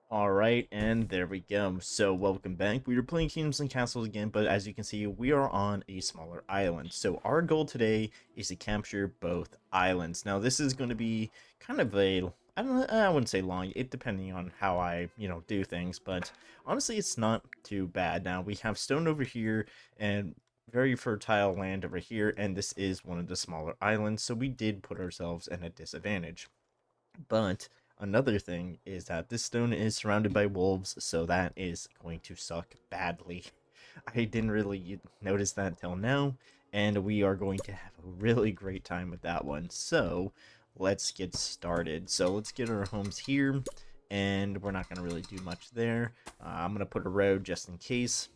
Alright, and there we go. So, welcome back. We are playing Kingdoms and Castles again, but as you can see, we are on a smaller island. So, our goal today is to capture both islands. Now, this is going to be kind of a, I wouldn't say long, it depending on how I, do things, but honestly, it's not too bad. Now, we have stone over here and very fertile land over here, and this is one of the smaller islands, so we did put ourselves in a disadvantage. But another thing is that this stone is surrounded by wolves, so that is going to suck badly. I didn't really notice that till now, and we are going to have a really great time with that one. So let's get started. So let's get our homes here, and we're not going to really do much there. I'm going to put a road just in case.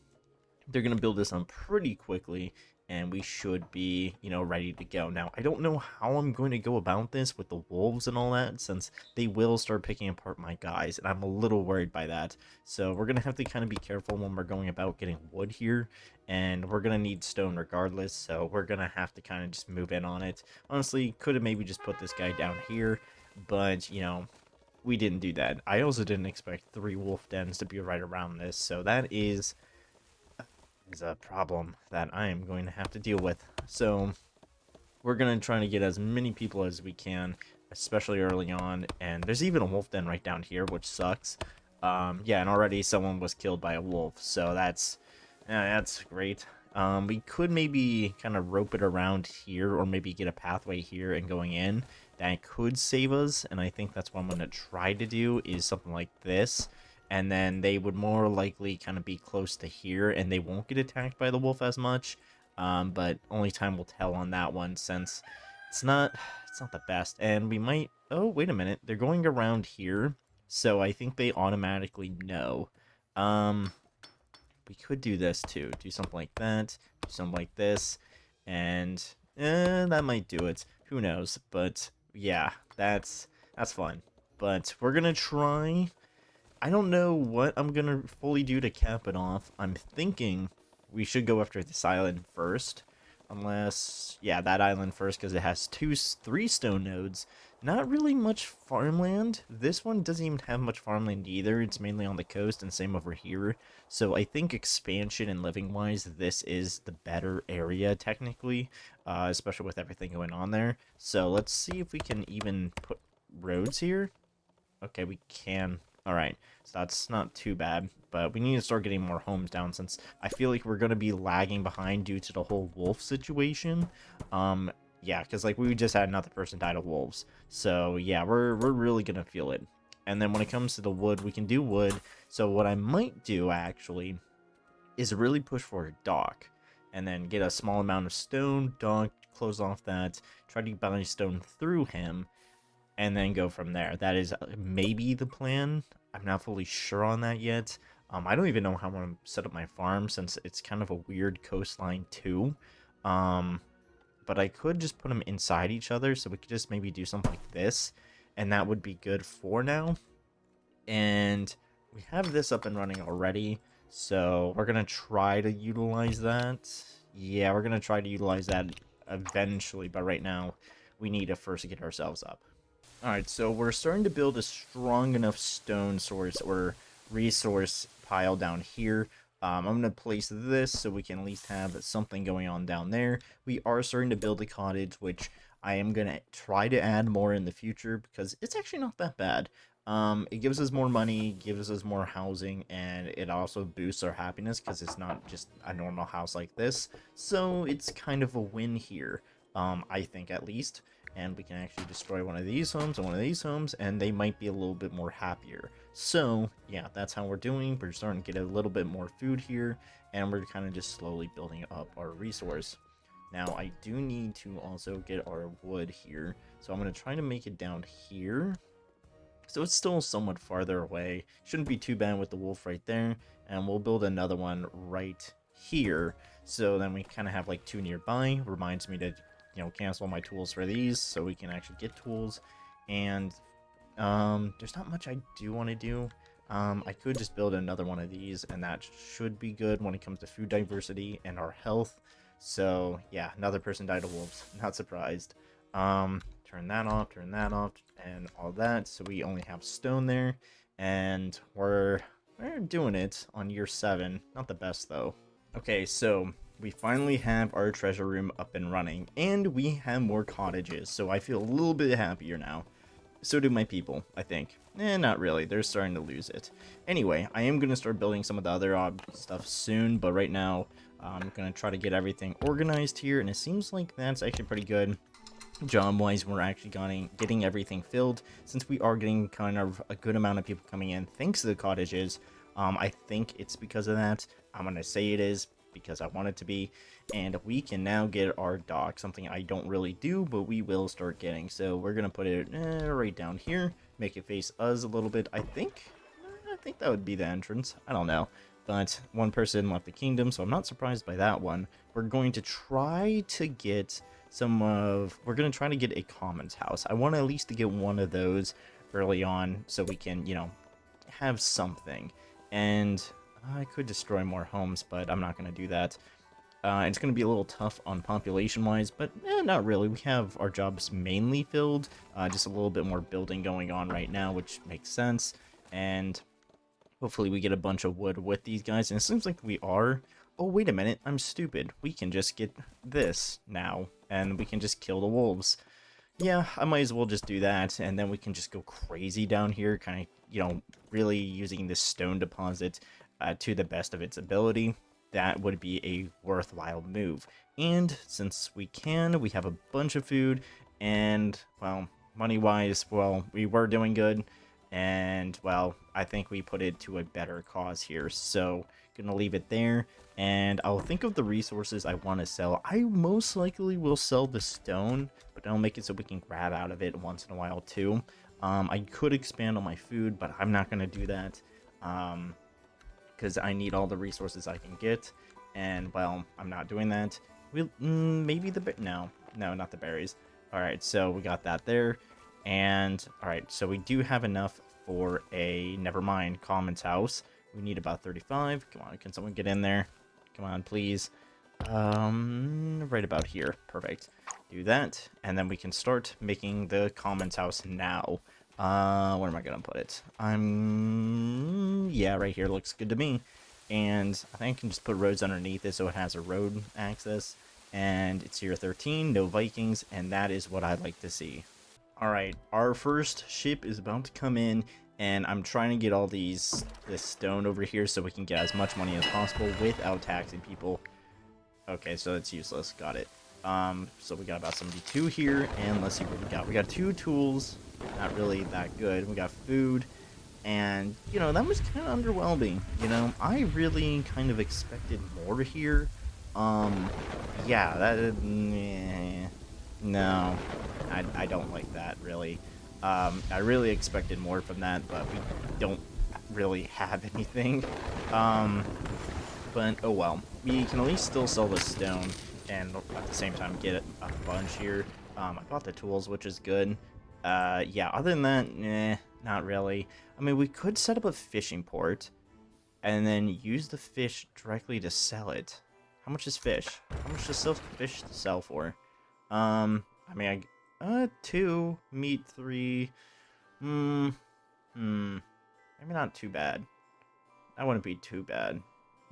They're going to build this on pretty quickly, and we should be, ready to go. Now, I don't know how I'm going to go about this with the wolves and all that, since they will start picking apart my guys, and I'm a little worried by that. So we're going to have to kind of be careful when we're going about getting wood here, and we're going to need stone regardless, so we're going to have to kind of just move in on it. Honestly, could have maybe just put this guy down here, but, we didn't do that. I also didn't expect 3 wolf dens to be right around this, so that is a problem that I am going to have to deal with. So we're going to try to get as many people as we can, especially early on. And there's even a wolf den right down here, which sucks. Yeah, and already someone was killed by a wolf, so that's great. We could maybe kind of rope it around here, or maybe get a pathway here and going in. That could save us, and I think that's what I'm going to try to do, is something like this. And then they would more likely kind of be close to here, and they won't get attacked by the wolf as much. But only time will tell on that one, since it's not the best. And we might, oh, wait a minute, they're going around here, so I think they automatically know. Um, we could do this too, do something like that, do something like this, and that might do it. Who knows? But yeah, that's fun. But we're gonna try. I don't know what I'm gonna fully do to cap it off. I'm thinking we should go after this island first. Unless, yeah, that island first, because it has 3 stone nodes. Not really much farmland. This one doesn't even have much farmland either. It's mainly on the coast, and same over here. So I think expansion and living-wise, this is the better area, technically. Especially with everything going on there. So let's see if we can even put roads here. Okay, we can. Alright, so that's not too bad, but we need to start getting more homes down, since I feel like we're going to be lagging behind due to the whole wolf situation. Yeah, because like we just had another person die to wolves, so yeah, we're really going to feel it. And then when it comes to the wood, we can do wood. So what I might do, actually, is really push for a dock, and then get a small amount of stone, dock, close off that, try to buy stone through him, and then go from there. That is maybe the plan. I'm not fully sure on that yet. I don't even know how I'm going to set up my farm, since it's kind of a weird coastline too. But I could just put them inside each other, so we could just maybe do something like this, and that would be good for now. And we have this up and running already, so we're going to try to utilize that. Yeah, we're going to try to utilize that eventually, but right now we need to first get ourselves up. Alright, so we're starting to build a strong enough stone source or resource pile down here. I'm going to place this so we can at least have something going on down there. We are starting to build a cottage, which I am going to try to add more in the future, because it's actually not that bad. It gives us more money, gives us more housing, and it also boosts our happiness, because it's not just a normal house like this. So it's kind of a win here, I think, at least. And we can actually destroy one of these homes and one of these homes, and they might be a little bit more happier. So yeah, that's how we're doing. We're starting to get a little bit more food here, and we're kind of just slowly building up our resource. Now I do need to also get our wood here, so I'm going to try to make it down here, so it's still somewhat farther away. Shouldn't be too bad with the wolf right there, and we'll build another one right here, so then we kind of have like 2 nearby. Reminds me to cancel my tools for these, so we can actually get tools. And there's not much I do want to do. I could just build another one of these, and that should be good when it comes to food diversity and our health. So yeah, another person died of wolves, not surprised. Turn that off, and all that, so we only have stone there. and we're doing it on year 7. Not the best though. Okay, so we finally have our treasure room up and running, and we have more cottages, so I feel a little bit happier now. So do my people, I think. Not really. They're starting to lose it. Anyway, I am going to start building some of the other stuff soon, but right now I'm going to try to get everything organized here, and it seems like that's actually pretty good. Job-wise, we're actually getting everything filled, since we are getting kind of a good amount of people coming in thanks to the cottages. I think it's because of that. I'm going to say it is, because I want it to be, and we can now get our dock, something I don't really do, but we will start getting. So we're gonna put it right down here, make it face us a little bit. I think that would be the entrance. I don't know, but one person left the kingdom, so I'm not surprised by that one. We're going to try to get we're gonna try to get a commons house. I want at least to get one of those early on, so we can, you know, have something. And I could destroy more homes, but I'm not going to do that. It's going to be a little tough on population-wise, but not really. We have our jobs mainly filled, just a little bit more building going on right now, which makes sense. And hopefully we get a bunch of wood with these guys, and it seems like we are. Oh, wait a minute, I'm stupid. We can just get this now, and we can just kill the wolves. Yeah, I might as well just do that, and then we can just go crazy down here, kind of, you know, really using this stone deposit to the best of its ability. That would be a worthwhile move. And since we have a bunch of food, and, well, money-wise, well, we were doing good, and, well, I think we put it to a better cause here, so gonna leave it there, and I'll think of the resources I want to sell. I most likely will sell the stone, but I'll make it so we can grab out of it once in a while, too. I could expand on my food, but I'm not gonna do that. Because I need all the resources I can get, and, well, I'm not doing that. We'll, maybe no, not the berries. Alright, so we got that there, and, alright, so we do have enough for a, never mind, commons house. We need about 35, come on, can someone get in there? Come on, please. Right about here, perfect. Do that, and then we can start making the commons house now. Where am I gonna put it? Yeah, right here looks good to me. And I think I can just put roads underneath it so it has a road access. And it's year 13, no Vikings, and that is what I'd like to see. Alright, our first ship is about to come in, and I'm trying to get all this stone over here so we can get as much money as possible without taxing people. Okay, so it's useless, got it. So we got about 72 here, and let's see what we got. We got 2 tools, not really that good. We got food, and, you know, that was kind of underwhelming. You know, I really kind of expected more here. Yeah, no, I don't like that, really. I really expected more from that, but we don't really have anything. But, oh well. We can at least still sell the stone, and at the same time get a bunch here. I bought the tools, which is good. Yeah, other than that, not really. I mean, we could set up a fishing port, and then use the fish directly to sell it. How much is fish? How much does fish sell for? I mean, 2, meat 3. Maybe not too bad. That wouldn't be too bad.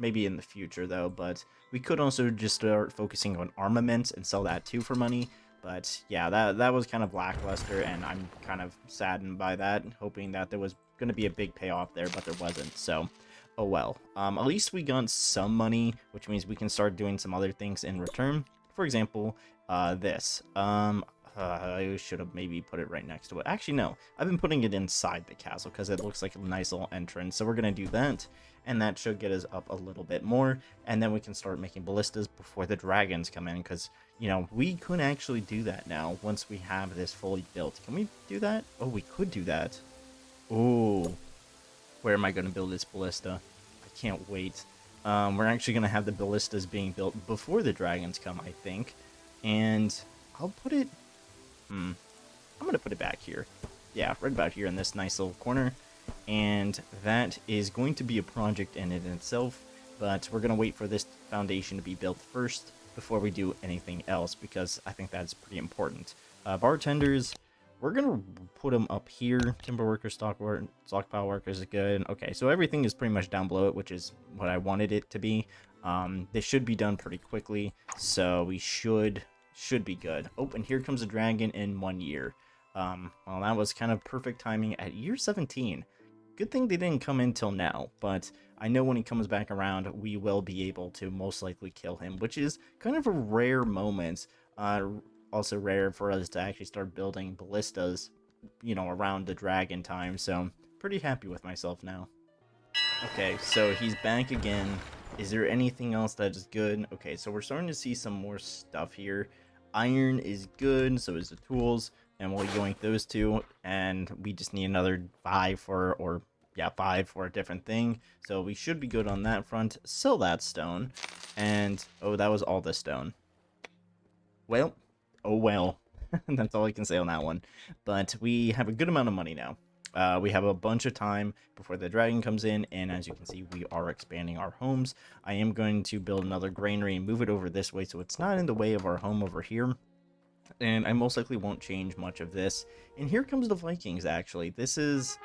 Maybe in the future, though, but we could also just start focusing on armaments and sell that, too, for money. But, yeah, that was kind of lackluster, and I'm kind of saddened by that, hoping that there was going to be a big payoff there, but there wasn't, so, oh well. At least we got some money, which means we can start doing some other things in return. For example, this. I should have maybe put it right next to it. Actually, no. I've been putting it inside the castle because it looks like a nice little entrance. So we're going to do that, and that should get us up a little bit more. And then we can start making ballistas before the dragons come in because, you know, we could actually do that now once we have this fully built. Can we do that? Oh, we could do that. Ooh. Where am I going to build this ballista? I can't wait. We're actually going to have the ballistas being built before the dragons come, I think. And I'll put it... I'm going to put it back here. Yeah, right about here in this nice little corner. And that is going to be a project in it itself. But we're going to wait for this foundation to be built first before we do anything else, because I think that's pretty important. Bartenders, we're gonna put them up here. Timber worker, stockpile workers is good. Okay, so everything is pretty much down below it, which is what I wanted it to be. They should be done pretty quickly, so we should be good. Oh, and here comes a dragon in 1 year. Well, that was kind of perfect timing at year 17. Good thing they didn't come in till now, but I know when he comes back around, we will be able to most likely kill him, which is kind of a rare moment. Also rare for us to actually start building ballistas, you know, around the dragon time, so pretty happy with myself now. Okay, so he's back again. Is there anything else that is good? Okay, so we're starting to see some more stuff here. Iron is good, so is the tools, and we'll yoink those two, and we just need another 5 for, or yeah, 5 for a different thing, so we should be good on that front. Sell that stone, and oh, that was all the stone. Well, oh well. That's all I can say on that one. But we have a good amount of money now. We have a bunch of time before the dragon comes in, and as you can see, we are expanding our homes. I am going to build another granary and move it over this way so it's not in the way of our home over here. And I most likely won't change much of this. And here comes the Vikings, actually. This is...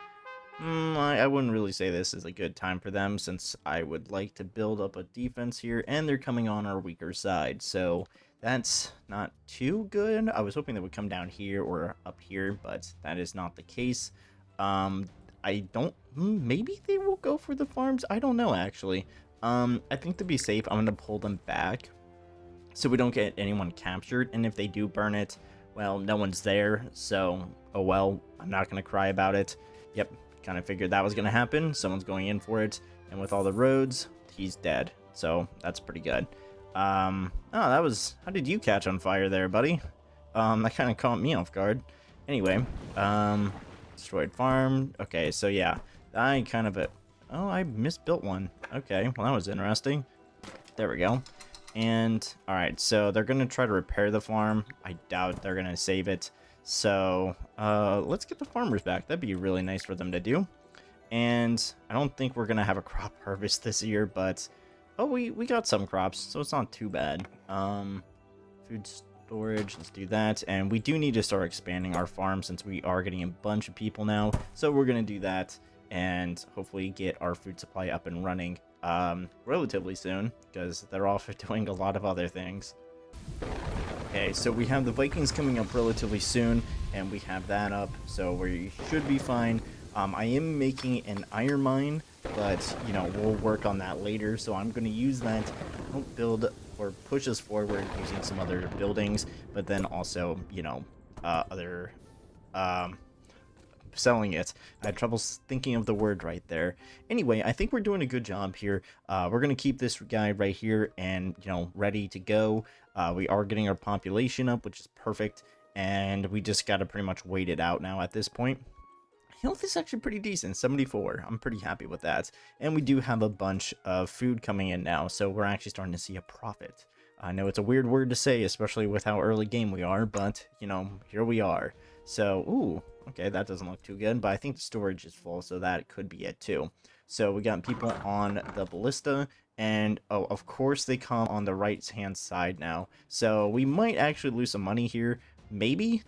I wouldn't really say this is a good time for them, since I would like to build up a defense here, and they're coming on our weaker side, so that's not too good. I was hoping they would come down here or up here, but that is not the case. I don't... maybe they will go for the farms? I don't know, actually. I think to be safe, I'm going to pull them back so we don't get anyone captured, and if they do burn it, well, no one's there, so, oh well, I'm not going to cry about it. Yep, kind of figured that was going to happen. Someone's going in for it, and with all the roads, he's dead, so that's pretty good. Oh, that was... how did you catch on fire there, buddy? That kind of caught me off guard. Anyway, destroyed farm. Okay, so yeah, I kind of... oh, I misbuilt one. Okay, well, that was interesting. There we go. And, alright, so they're going to try to repair the farm. I doubt they're going to save it. So, let's get the farmers back. That'd be really nice for them to do. And I don't think we're going to have a crop harvest this year, but... oh, we got some crops, so it's not too bad. Food storage, let's do that. And we do need to start expanding our farm since we are getting a bunch of people now. So we're going to do that and hopefully get our food supply up and running relatively soon, because they're off doing a lot of other things. Okay, so we have the Vikings coming up relatively soon, and we have that up, so we should be fine. I am making an iron mine, but, you know, we'll work on that later, so I'm going to use that to help build or push us forward using some other buildings, but then also, you know, other, selling it. I had trouble thinking of the word right there. Anyway, I think we're doing a good job here. We're going to keep this guy right here and, you know, ready to go. We are getting our population up, which is perfect, and we just got to pretty much wait it out now at this point. Health is actually pretty decent, 74. I'm pretty happy with that. And we do have a bunch of food coming in now, so we're actually starting to see a profit. I know it's a weird word to say, especially with how early game we are, but, you know, here we are. So, ooh, okay, that doesn't look too good, but I think the storage is full, so that could be it too. So we got people on the ballista, and, oh, of course they come on the right-hand side now. So we might actually lose some money here. Maybe?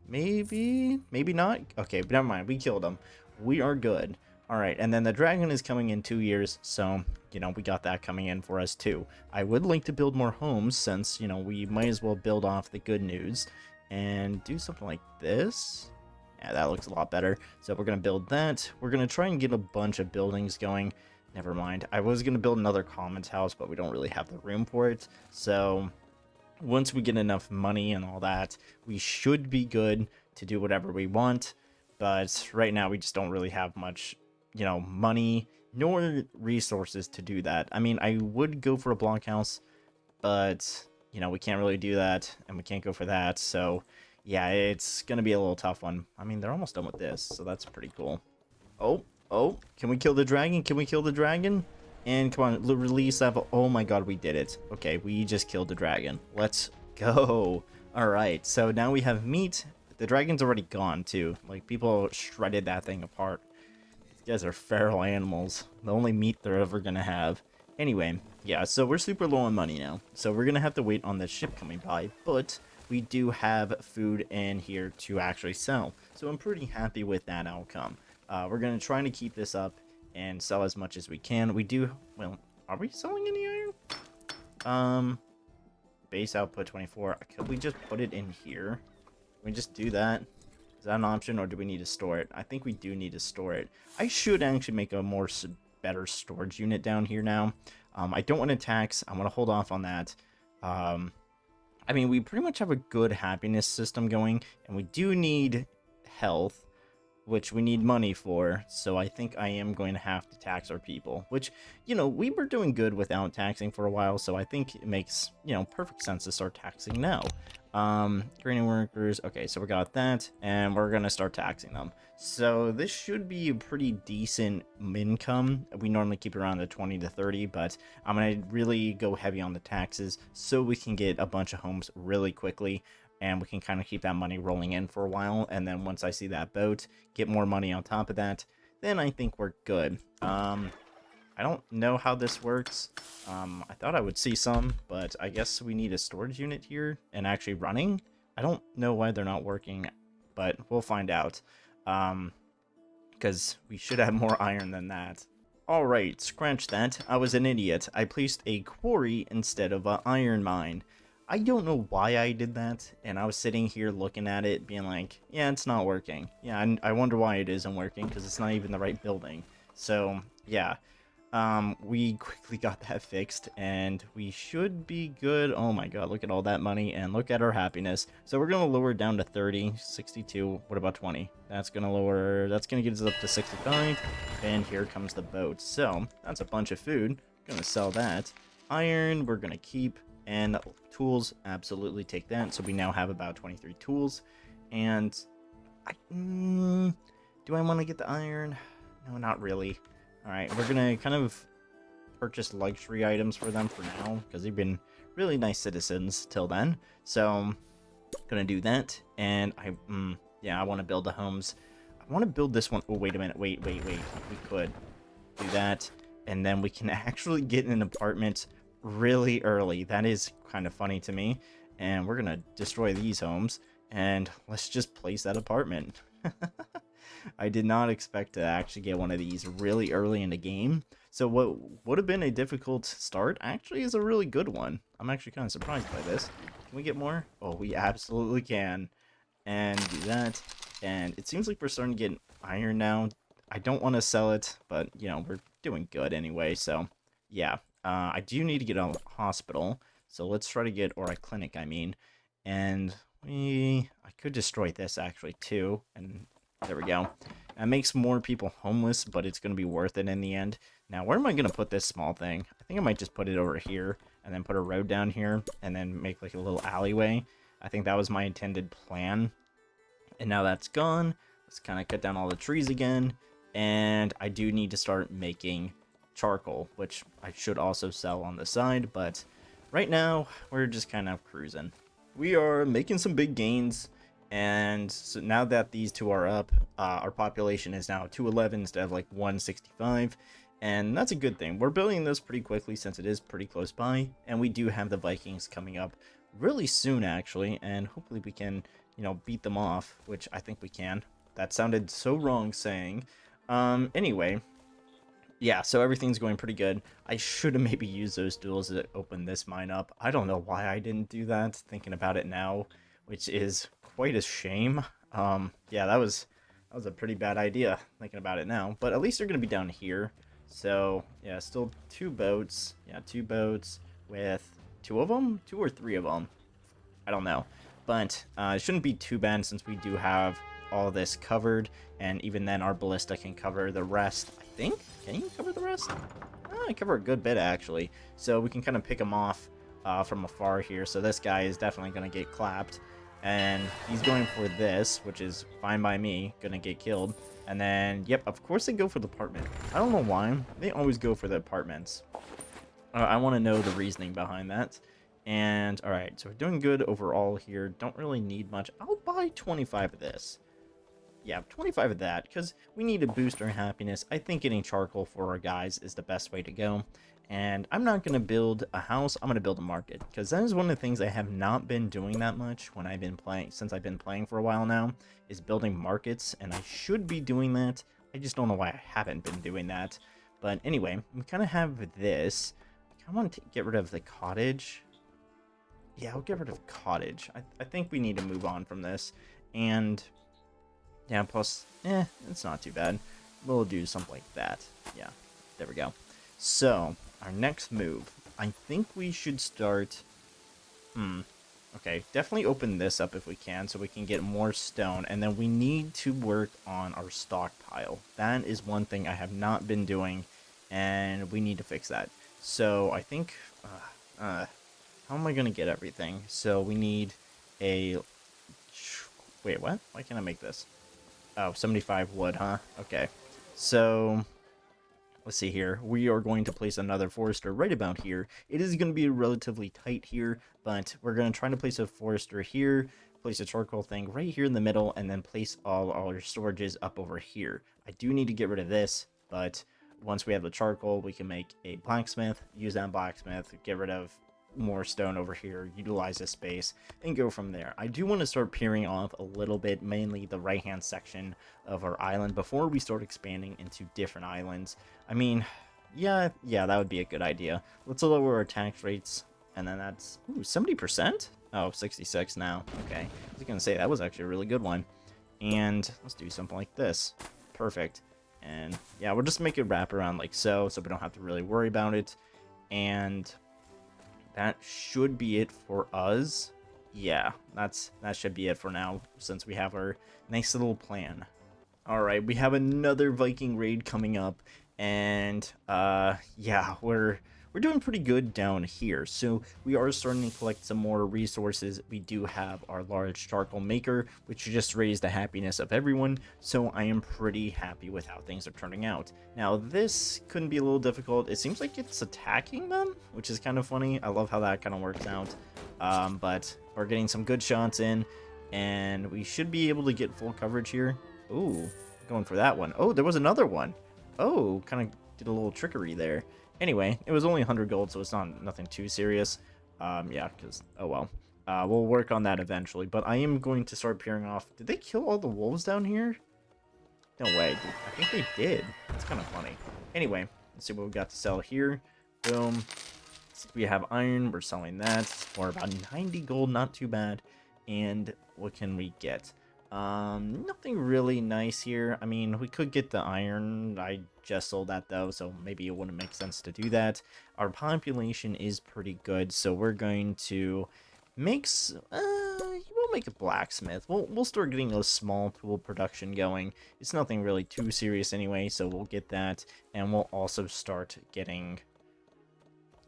Maybe not. Okay, but never mind. We killed him. We are good. All right, and then the dragon is coming in 2 years, so, you know, we got that coming in for us too. I would like to build more homes since, you know, we might as well build off the good news and do something like this. Yeah, that looks a lot better. So we're going to build that. We're going to try and get a bunch of buildings going. Never mind. I was going to build another commons house, but we don't really have the room for it. So once we get enough money and all that, we should be good to do whatever we want. But right now we just don't really have much, you know, money nor resources to do that. I mean, I would go for a blockhouse, but, you know, we can't really do that, and we can't go for that. So yeah, it's gonna be a little tough one. I mean, they're almost done with this, so that's pretty cool. Oh, can we kill the dragon? Can we kill the dragon? And come on, release that. Oh my god, we did it. Okay, we just killed the dragon. Let's go. All right, so now we have meat. The dragon's already gone too. Like, people shredded that thing apart. These guys are feral animals. The only meat they're ever gonna have. Anyway, yeah, so we're super low on money now. So we're gonna have to wait on the ship coming by. But we do have food in here to actually sell. So I'm pretty happy with that outcome. We're going to try to keep this up and sell as much as we can. We do, well, are we selling any iron? Base output 24. Could we just put it in here? Can we just do that? Is that an option, or do we need to store it? I think we do need to store it. I should actually make a better storage unit down here now. I don't want to tax. I want to hold off on that. I mean, we pretty much have a good happiness system going, and we do need health, which we need money for, so I think I am going to have to tax our people, which, you know, we were doing good without taxing for a while, so I think it makes, you know, perfect sense to start taxing now. Training workers, okay, so we got that, and we're gonna start taxing them. So this should be a pretty decent income. We normally keep it around the 20 to 30, but I'm gonna really go heavy on the taxes so we can get a bunch of homes really quickly, and we can kind of keep that money rolling in for a while, and then once I see that boat, get more money on top of that, then I think we're good. I don't know how this works. I thought I would see some, but I guess we need a storage unit here and actually running. I don't know why they're not working, but we'll find out. Because we should have more iron than that. Alright, scratch that. I was an idiot. I placed a quarry instead of an iron mine. I don't know why I did that, and I was sitting here looking at it being like, yeah, it's not working. Yeah, I wonder why it isn't working, because it's not even the right building. So, yeah. We quickly got that fixed, and we should be good. Oh my god, look at all that money, and look at our happiness. So we're going to lower it down to 30, 62, what about 20? That's going to lower, that's going to get us up to 65, and here comes the boat. So, that's a bunch of food. Going to sell that. Iron, we're going to keep, and tools, absolutely take that. So we now have about 23 tools, and do I want to get the iron? No, not really. Alright, we're gonna kind of purchase luxury items for them for now, because they've been really nice citizens till then. So, gonna do that, and yeah, I want to build the homes. I want to build this one. Oh, wait a minute, wait. We could do that, and then we can actually get an apartment really early. That is kind of funny to me, and we're gonna destroy these homes, and let's just place that apartment. I did not expect to actually get one of these really early in the game. So what would have been a difficult start actually is a really good one. I'm actually kind of surprised by this. Can we get more? Oh, we absolutely can. And do that. And it seems like we're starting to get iron now. I don't want to sell it, but, you know, we're doing good anyway. So, yeah. I do need to get a hospital. So let's try to get, or a clinic, I mean. And I could destroy this actually too. And there we go. That makes more people homeless, but it's going to be worth it in the end. Now, where am I going to put this small thing? I think I might just put it over here, and then put a road down here, and then make like a little alleyway. I think that was my intended plan. And now that's gone. Let's kind of cut down all the trees again. And I do need to start making charcoal, which I should also sell on the side. But right now, we're just kind of cruising. We are making some big gains. And so now that these two are up, our population is now 211 instead of like 165. And that's a good thing. We're building this pretty quickly since it is pretty close by. And we do have the Vikings coming up really soon, actually. And hopefully we can, you know, beat them off, which I think we can. That sounded so wrong saying. Anyway, yeah, so everything's going pretty good. I should have maybe used those duels to open this mine up. I don't know why I didn't do that, thinking about it now, which is quite a shame. Yeah, that was a pretty bad idea, thinking about it now. But at least they're going to be down here. So, yeah, still 2 boats. Yeah, 2 boats with 2 of them? 2 or 3 of them? I don't know. But it shouldn't be too bad since we do have all this covered. And even then, our ballista can cover the rest, I think. Can you cover the rest? I cover a good bit, actually. So we can kind of pick them off from afar here. So this guy is definitely going to get clapped. And he's going for this, which is fine by me. Gonna get killed. And then, yep, of course they go for the apartment. I don't know why. They always go for the apartments. I want to know the reasoning behind that. And, alright, so we're doing good overall here. Don't really need much. I'll buy 25 of this. yeah, 25 of that, because we need to boost our happiness. I think getting charcoal for our guys is the best way to go. And I'm not going to build a house, I'm going to build a market, because that is one of the things I have not been doing that much when I've been playing, since I've been playing for a while now, is building markets, and I should be doing that. I just don't know why I haven't been doing that. But anyway, we kind of have this. I want to get rid of the cottage. Yeah, I'll get rid of cottage. I think we need to move on from this. And yeah, plus, it's not too bad. We'll do something like that. Yeah, there we go. So, our next move. I think we should start... Okay, definitely open this up if we can, so we can get more stone. And then we need to work on our stockpile. That is one thing I have not been doing, and we need to fix that. So, I think... how am I going to get everything? So, we need a... Wait, what? Why can't I make this? Oh, 75 wood, huh? Okay. So, let's see here. We are going to place another forester right about here. It is going to be relatively tight here, but we're going to try to place a forester here, place a charcoal thing right here in the middle, and then place all our storages up over here. I do need to get rid of this, but once we have the charcoal, we can make a blacksmith, use that blacksmith, get rid of more stone over here, utilize this space, and go from there. I do want to start peering off a little bit, mainly the right hand section of our island, before we start expanding into different islands. I mean, yeah, that would be a good idea. Let's lower our tax rates, and then that's 70%. Oh, 66 now. Okay, I was gonna say that was actually a really good one. And let's do something like this. Perfect. And yeah, we'll just make it wrap around like so we don't have to really worry about it. And that should be it for us. Yeah, that should be it for now, since we have our nice little plan. Alright, we have another Viking raid coming up, and yeah, we're doing pretty good down here. So we are starting to collect some more resources. We do have our large charcoal maker, which just raised the happiness of everyone, so I am pretty happy with how things are turning out. Now this couldn't be a little difficult. It seems like it's attacking them, which is kind of funny. I love how that kind of works out. But we're getting some good shots in, and we should be able to get full coverage here. Ooh, going for that one. Oh, there was another one. Oh, kind of did a little trickery there. Anyway, it was only 100 gold, so it's nothing too serious. Yeah, because, oh well. We'll work on that eventually, but I am going to start peering off. Did they kill all the wolves down here? No way. I think they did. That's kind of funny. Anyway, let's see what we got to sell here. Boom. We have iron. We're selling that for about 90 gold. Not too bad. And what can we get? Nothing really nice here. I mean, we could get the iron. I just sold that though, so maybe it wouldn't make sense to do that. Our population is pretty good, so we're going to make we'll make a blacksmith. We'll start getting a small tool production going. It's nothing really too serious anyway, so we'll get that, and we'll also start getting...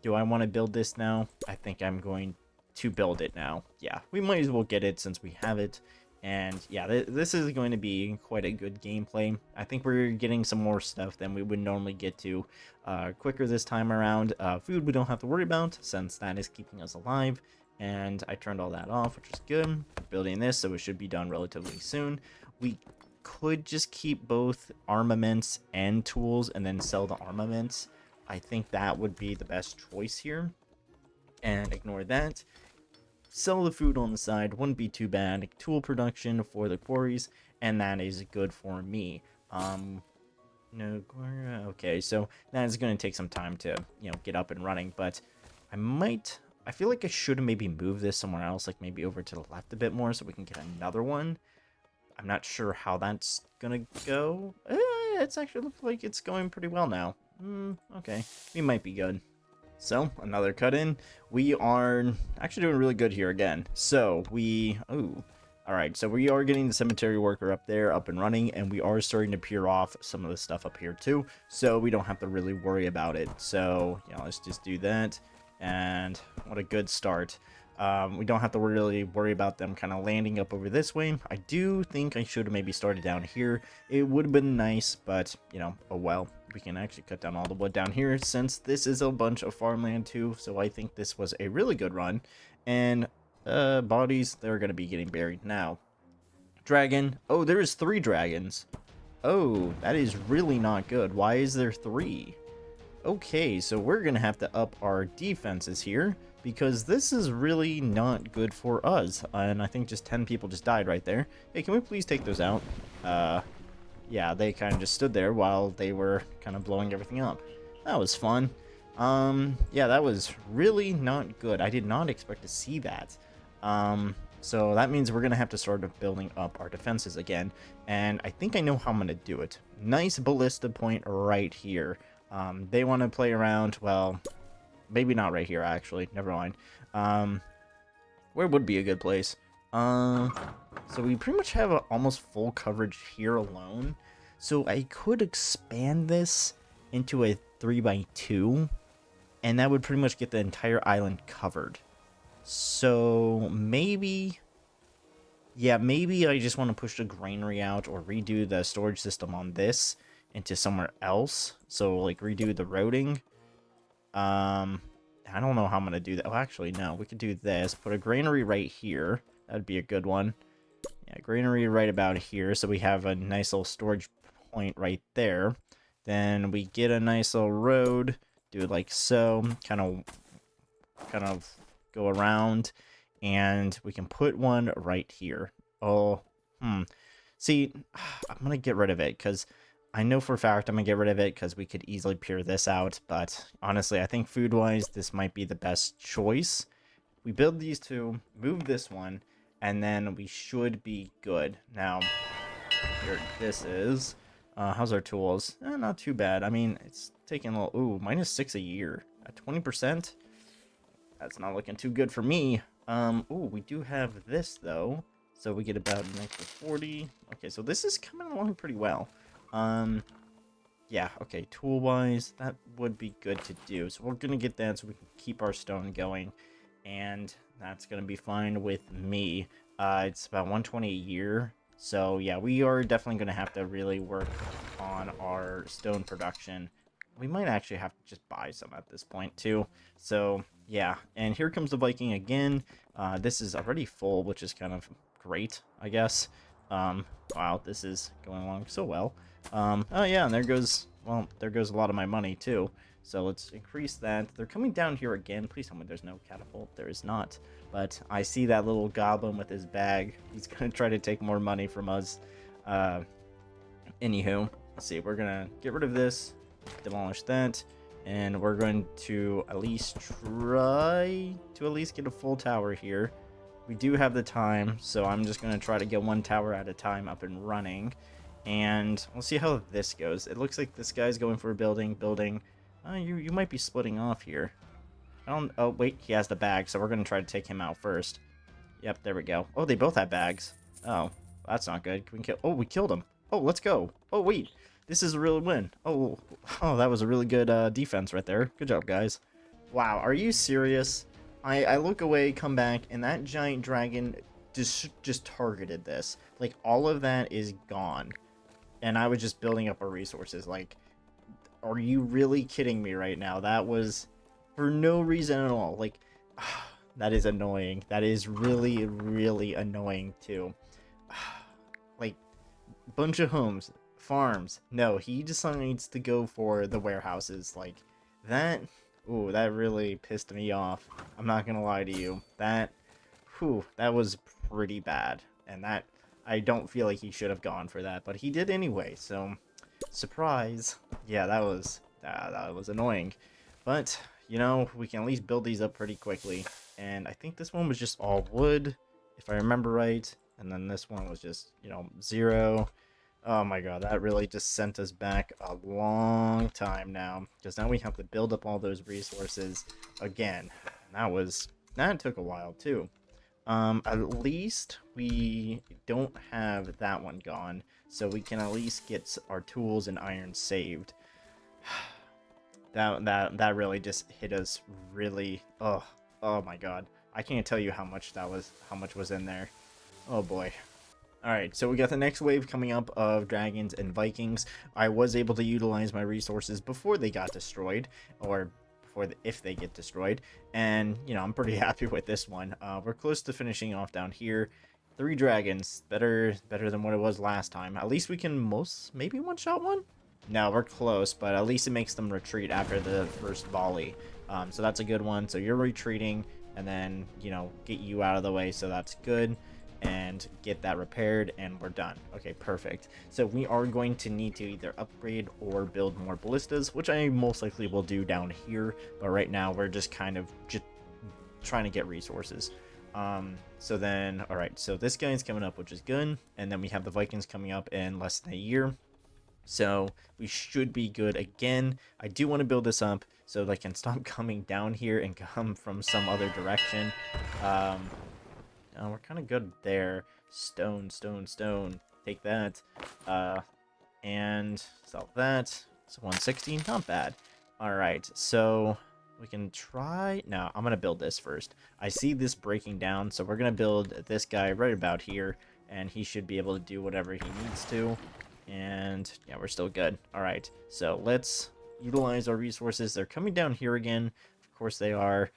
Do I want to build this now? I think I'm going to build it now. Yeah, we might as well get it since we have it. And yeah, this is going to be quite a good gameplay. I think we're getting some more stuff than we would normally get to quicker this time around. Food we don't have to worry about, since that is keeping us alive. And I turned all that off, which is good. Building this, so it should be done relatively soon. We could just keep both armaments and tools and then sell the armaments. I think that would be the best choice here. And ignore that. Sell the food on the side, wouldn't be too bad. Tool production for the quarries, and that is good for me. No, okay, so that is going to take some time to, get up and running, but I feel like I should maybe move this somewhere else, like maybe over to the left a bit more so we can get another one. I'm not sure how that's going to go. It's actually looks like it's going pretty well now. Okay, we might be good. So, another cut in. We are actually doing really good here again. So, alright, so we are getting the cemetery worker up there, up and running, and we are starting to peer off some of the stuff up here too, so we don't have to really worry about it. So, yeah, let's just do that, and what a good start. We don't have to really worry about them kind of landing up over this way. I do think I should have maybe started down here. It would have been nice, but, oh well. We can actually cut down all the wood down here, since this is a bunch of farmland too, so I think this was a really good run. And bodies, they're going to be getting buried now. Dragon. Oh, there is 3 dragons. Oh, that is really not good. Why is there 3? Okay, so we're gonna have to up our defenses here, because this is really not good for us. And I think just 10 people just died right there. Hey, can we please take those out? Yeah, they kind of just stood there while they were kind of blowing everything up. That was fun. Yeah, that was really not good. I did not expect to see that. So that means we're gonna have to start building up our defenses again, and I think I know how I'm gonna do it. Nice ballista point right here. They want to play around, well, maybe not right here, actually. Never mind. Where would be a good place? So we pretty much have almost full coverage here alone. So I could expand this into a 3x2, and that would pretty much get the entire island covered. So maybe, yeah, maybe I just want to push the granary out or redo the storage system on this into somewhere else. So like redo the roading. I don't know how I'm gonna do that. Oh, actually, no. We could do this. Put a granary right here. That'd be a good one. Yeah, granary right about here. So we have a nice little storage point right there. Then we get a nice little road. Do it like so. Kind of go around. And we can put one right here. Oh, See, I'm gonna get rid of it because I know for a fact I'm gonna get rid of it because we could easily peer this out, but honestly, I think food-wise, this might be the best choice. We build these two, move this one, and then we should be good. Now, here this is. How's our tools? Not too bad. I mean, it's taking a little... Ooh, -6 a year. At 20%? That's not looking too good for me. Ooh, we do have this, though. So we get about an extra 40. Okay, so this is coming along pretty well. Yeah, okay, tool-wise, that would be good to do. So we're gonna get that so we can keep our stone going, and that's gonna be fine with me. It's about 120 a year, so yeah, we are definitely gonna have to really work on our stone production. We might actually have to just buy some at this point, too. So, yeah, and here comes the Viking again. This is already full, which is kind of great, I guess. Wow, this is going along so well. Oh yeah, and there goes a lot of my money too. So let's increase that. They're coming down here again. Please tell me there's no catapult. There is not. But I see that little goblin with his bag. He's gonna try to take more money from us. Anywho, let's see. We're gonna get rid of this, demolish that, and we're going to at least try to at least get a full tower here. We do have the time, so I'm just going to try to get one tower at a time up and running. And we'll see how this goes. It looks like this guy's going for a building. You might be splitting off here. Oh, wait, he has the bag, so we're going to try to take him out first. Yep, there we go. Oh, they both have bags. Oh, that's not good. Can we kill... Oh, we killed him. Oh, let's go. Oh, wait. This is a real win. Oh, that was a really good defense right there. Good job, guys. Wow, are you serious? I look away, come back, and that giant dragon just targeted this. Like, all of that is gone. And I was just building up our resources. Like, are you really kidding me right now? That was for no reason at all. Like, that is annoying. That is really, really annoying, too. Like, bunch of homes, farms. No, he decides to go for the warehouses. Like, that... Ooh, that really pissed me off. I'm not gonna lie to you. That was pretty bad. And that, I don't feel like he should have gone for that, but he did anyway, so, surprise. Yeah, that was annoying. But, you know, we can at least build these up pretty quickly. And I think this one was just all wood, if I remember right. And then this one was just, you know, 0. Oh my god, that really just sent us back a long time now. Because now we have to build up all those resources again. That took a while too. At least we don't have that one gone. So we can at least get our tools and iron saved. That really just hit us really. Oh my god. I can't tell you how much was in there. Oh boy. Alright, so we got the next wave coming up of dragons and Vikings. I was able to utilize my resources before they got destroyed, or if they get destroyed, and, you know, I'm pretty happy with this one. We're close to finishing off down here, 3 dragons. Better than what it was last time. At least we can maybe one-shot one? No, we're close, but at least it makes them retreat after the first volley. So that's a good one. So you're retreating, and then, you know, get you out of the way, so that's good. And get that repaired, and we're done. Okay, perfect. So we are going to need to either upgrade or build more ballistas, which I most likely will do down here. But right now, we're just kind of just trying to get resources. So then, all right, so this guy's coming up, which is good. And then we have the Vikings coming up in less than a year. So we should be good again. I do want to build this up so they can stop coming down here and come from some other direction. We're kind of good there. Stone, stone, stone. Take that. And sell that. So 116, not bad. All right, so we can try. No, I'm gonna build this first. I see this breaking down, so we're gonna build this guy right about here, and he should be able to do whatever he needs to. And yeah, we're still good. All right, so let's utilize our resources. They're coming down here again. Of course they are.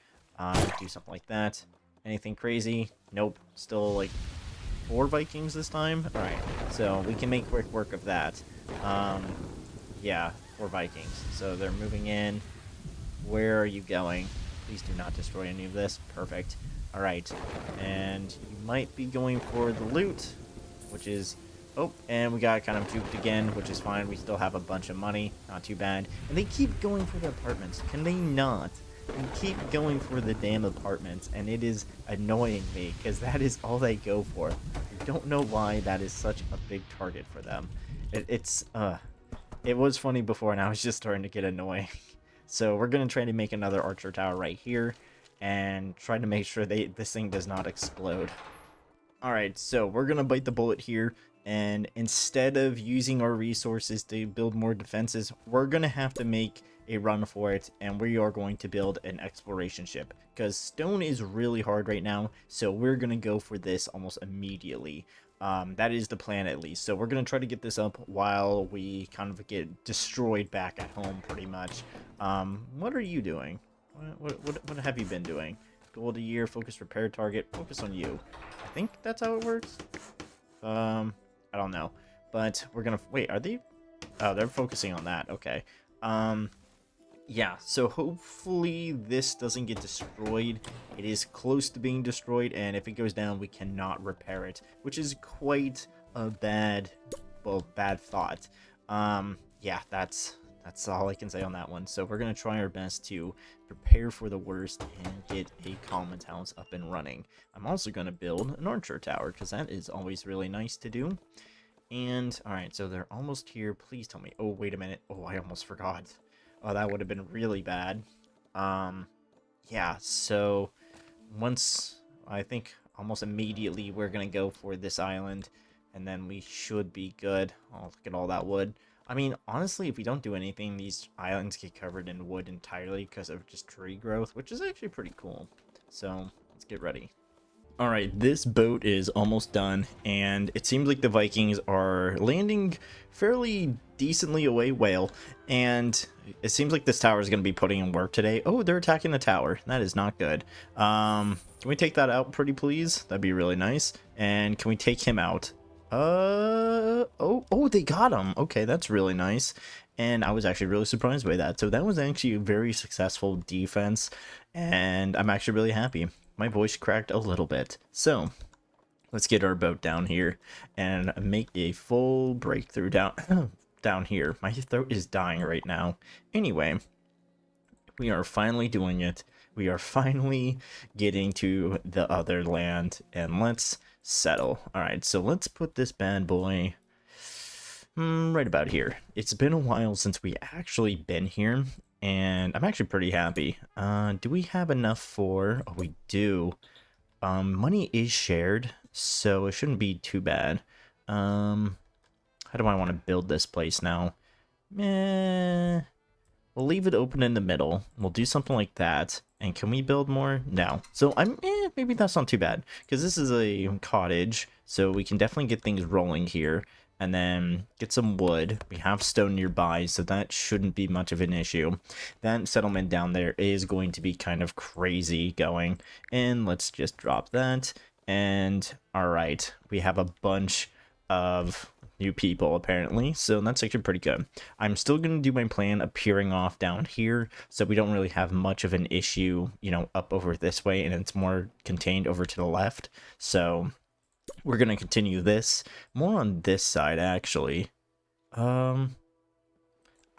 Do something like that. Anything crazy? Nope. Still like 4 Vikings this time. All right, so we can make quick work of that. Yeah, 4 Vikings. So they're moving in. Where are you going? Please do not destroy any of this. Perfect. All right, and you might be going for the loot, which is... Oh, and we got kind of juked again, which is fine. We still have a bunch of money. Not too bad. And they keep going for the apartments. Can they not? They keep going for the damn apartments, and it is annoying me, because that is all they go for. I don't know why that is such a big target for them. It was funny before, and now it's just starting to get annoying. So we're going to try to make another archer tower right here, and try to make sure this thing does not explode. Alright, so we're going to bite the bullet here, and instead of using our resources to build more defenses, we're going to have to make a run for it, and we are going to build an exploration ship, because stone is really hard right now, so we're going to go for this almost immediately. That is the plan, at least. So we're going to try to get this up while we kind of get destroyed back at home, pretty much. What are you doing? What have you been doing? Goal of the year, focus repair target, focus on you. I think that's how it works. I don't know. But we're going to... Wait, are they... Oh, they're focusing on that. Okay. Yeah, so hopefully this doesn't get destroyed. It is close to being destroyed, and if it goes down, we cannot repair it, which is quite a bad thought. Yeah, that's all I can say on that one. So we're gonna try our best to prepare for the worst and get a commons house up and running. I'm also gonna build an archer tower, because that is always really nice to do. And all right, so they're almost here. Please tell me. Oh, wait a minute. Oh, I almost forgot. Oh, that would have been really bad. Yeah, so once, I think almost immediately we're going to go for this island, and then we should be good. Oh, look at all that wood. I mean, honestly, if we don't do anything, these islands get covered in wood entirely because of just tree growth, which is actually pretty cool. So let's get ready. Alright, this boat is almost done, and it seems like the Vikings are landing fairly decently away well, and it seems like this tower is going to be putting in work today. Oh, they're attacking the tower. That is not good. Can we take that out, pretty please? That'd be really nice. And can we take him out? Oh, they got him. Okay, that's really nice. And I was actually really surprised by that. So that was actually a very successful defense, and I'm actually really happy. My voice cracked a little bit. So let's get our boat down here and make a full breakthrough down here. My throat is dying right now. Anyway, we are finally doing it. We are finally getting to the other land, and let's settle. All right, so let's put this bad boy right about here. It's been a while since we actually been here, and I'm actually pretty happy. Do we have enough for... Oh, we do. Money is shared, so it shouldn't be too bad. How do I want to build this place now? We'll leave it open in the middle. We'll do something like that. And can we build more? No. So maybe that's not too bad, because this is a cottage, so we can definitely get things rolling here. And then get some wood. We have stone nearby, so that shouldn't be much of an issue. That settlement down there is going to be kind of crazy going. And let's just drop that. And all right, we have a bunch of new people apparently, so that's actually pretty good. I'm still going to do my plan appearing off down here, so we don't really have much of an issue, you know, up over this way, and it's more contained over to the left. So we're going to continue this more on this side actually.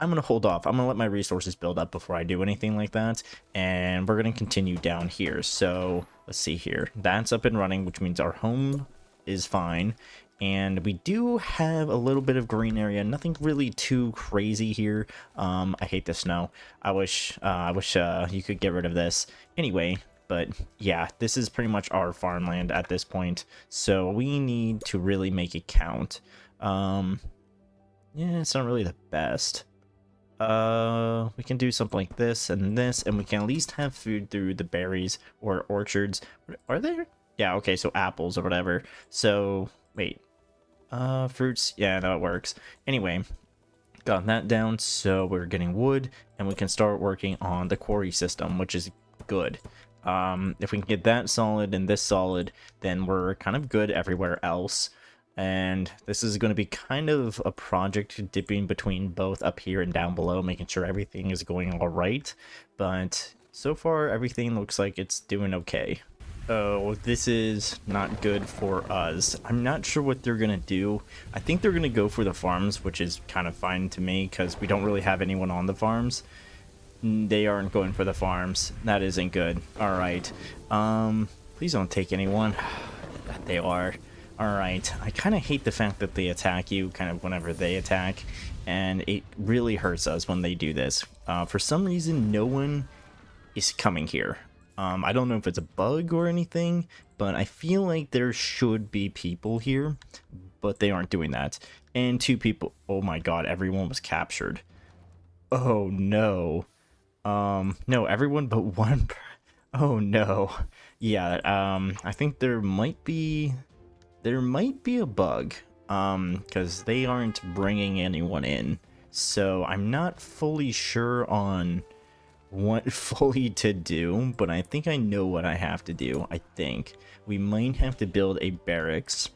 I'm going to hold off. I'm going to let my resources build up before I do anything like that. And we're going to continue down here. So let's see here. That's up and running, which means our home is fine. And we do have a little bit of green area. Nothing really too crazy here. I hate the snow. I wish you could get rid of this. Anyway, but yeah, this is pretty much our farmland at this point. So we need to really make it count. Yeah, it's not really the best. We can do something like this, and we can at least have food through the berries or orchards. Are there? Yeah, okay, so apples or whatever. So, wait. Fruits? Yeah, that works. Anyway, got that down, so we're getting wood, and we can start working on the quarry system, which is good. If we can get that solid and this solid, then we're kind of good everywhere else. And this is going to be kind of a project dipping between both up here and down below, making sure everything is going all right. But so far, everything looks like it's doing okay. Oh, this is not good for us. I'm not sure what they're going to do. I think they're going to go for the farms, which is kind of fine to me because we don't really have anyone on the farms. They aren't going for the farms. That isn't good. All right. Please don't take anyone. They are. Alright, I kind of hate the fact that they attack you kind of whenever they attack, and it really hurts us when they do this. For some reason, no one is coming here. I don't know if it's a bug or anything, but I feel like there should be people here, but they aren't doing that. And 2 people, oh my god, everyone was captured. Oh no. No, everyone but 1. Oh no. Yeah, I think there might be a bug, because they aren't bringing anyone in. So I'm not fully sure on what fully to do, but I think I know what I have to do. I think we might have to build a barracks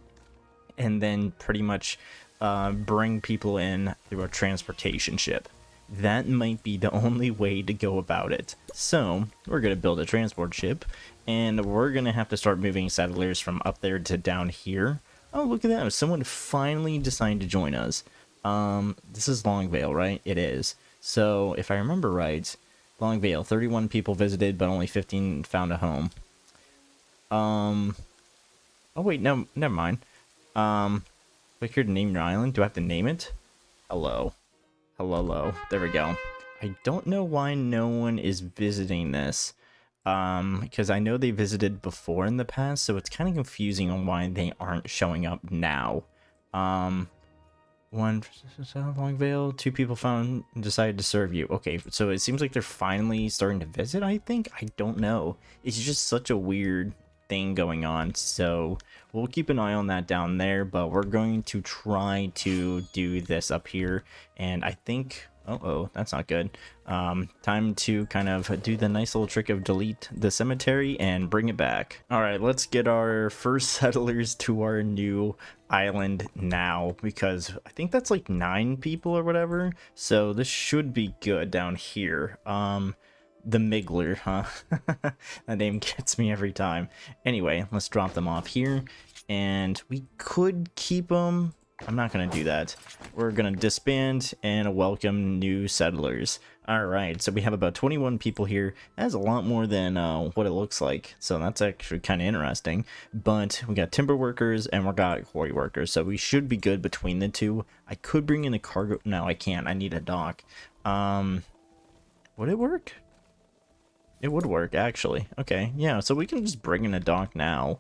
and then pretty much bring people in through a transportation ship. That might be the only way to go about it. So we're going to build a transport ship, and we're going to have to start moving settlers from up there to down here. Oh, look at that. Someone finally decided to join us. This is Longvale, right? It is. So if I remember right, Longvale, 31 people visited, but only 15 found a home. Oh wait, no, never mind. Click here to name your island. Do I have to name it? Hello. Hello. There we go. I don't know why no one is visiting this. Because I know they visited before in the past, so it's kind of confusing on why they aren't showing up now. One Longvale, 2 people found and decided to serve you. Okay, so it seems like they're finally starting to visit, I think? I don't know. It's just such a weird thing going on, so we'll keep an eye on that down there, but we're going to try to do this up here, and I think... Uh-oh, that's not good. Time to kind of do the nice little trick of delete the cemetery and bring it back. Alright, let's get our first settlers to our new island now, because I think that's like 9 people or whatever, so this should be good down here. The Miggler, huh? That name gets me every time. Anyway, let's drop them off here, and we could keep them... I'm not going to do that. We're going to disband and welcome new settlers. Alright, so we have about 21 people here. That's a lot more than what it looks like, so that's actually kind of interesting. But we got timber workers and we got quarry workers, so we should be good between the two. I could bring in a cargo... No, I can't. I need a dock. Would it work? It would work, actually. Okay, yeah, so we can just bring in a dock now.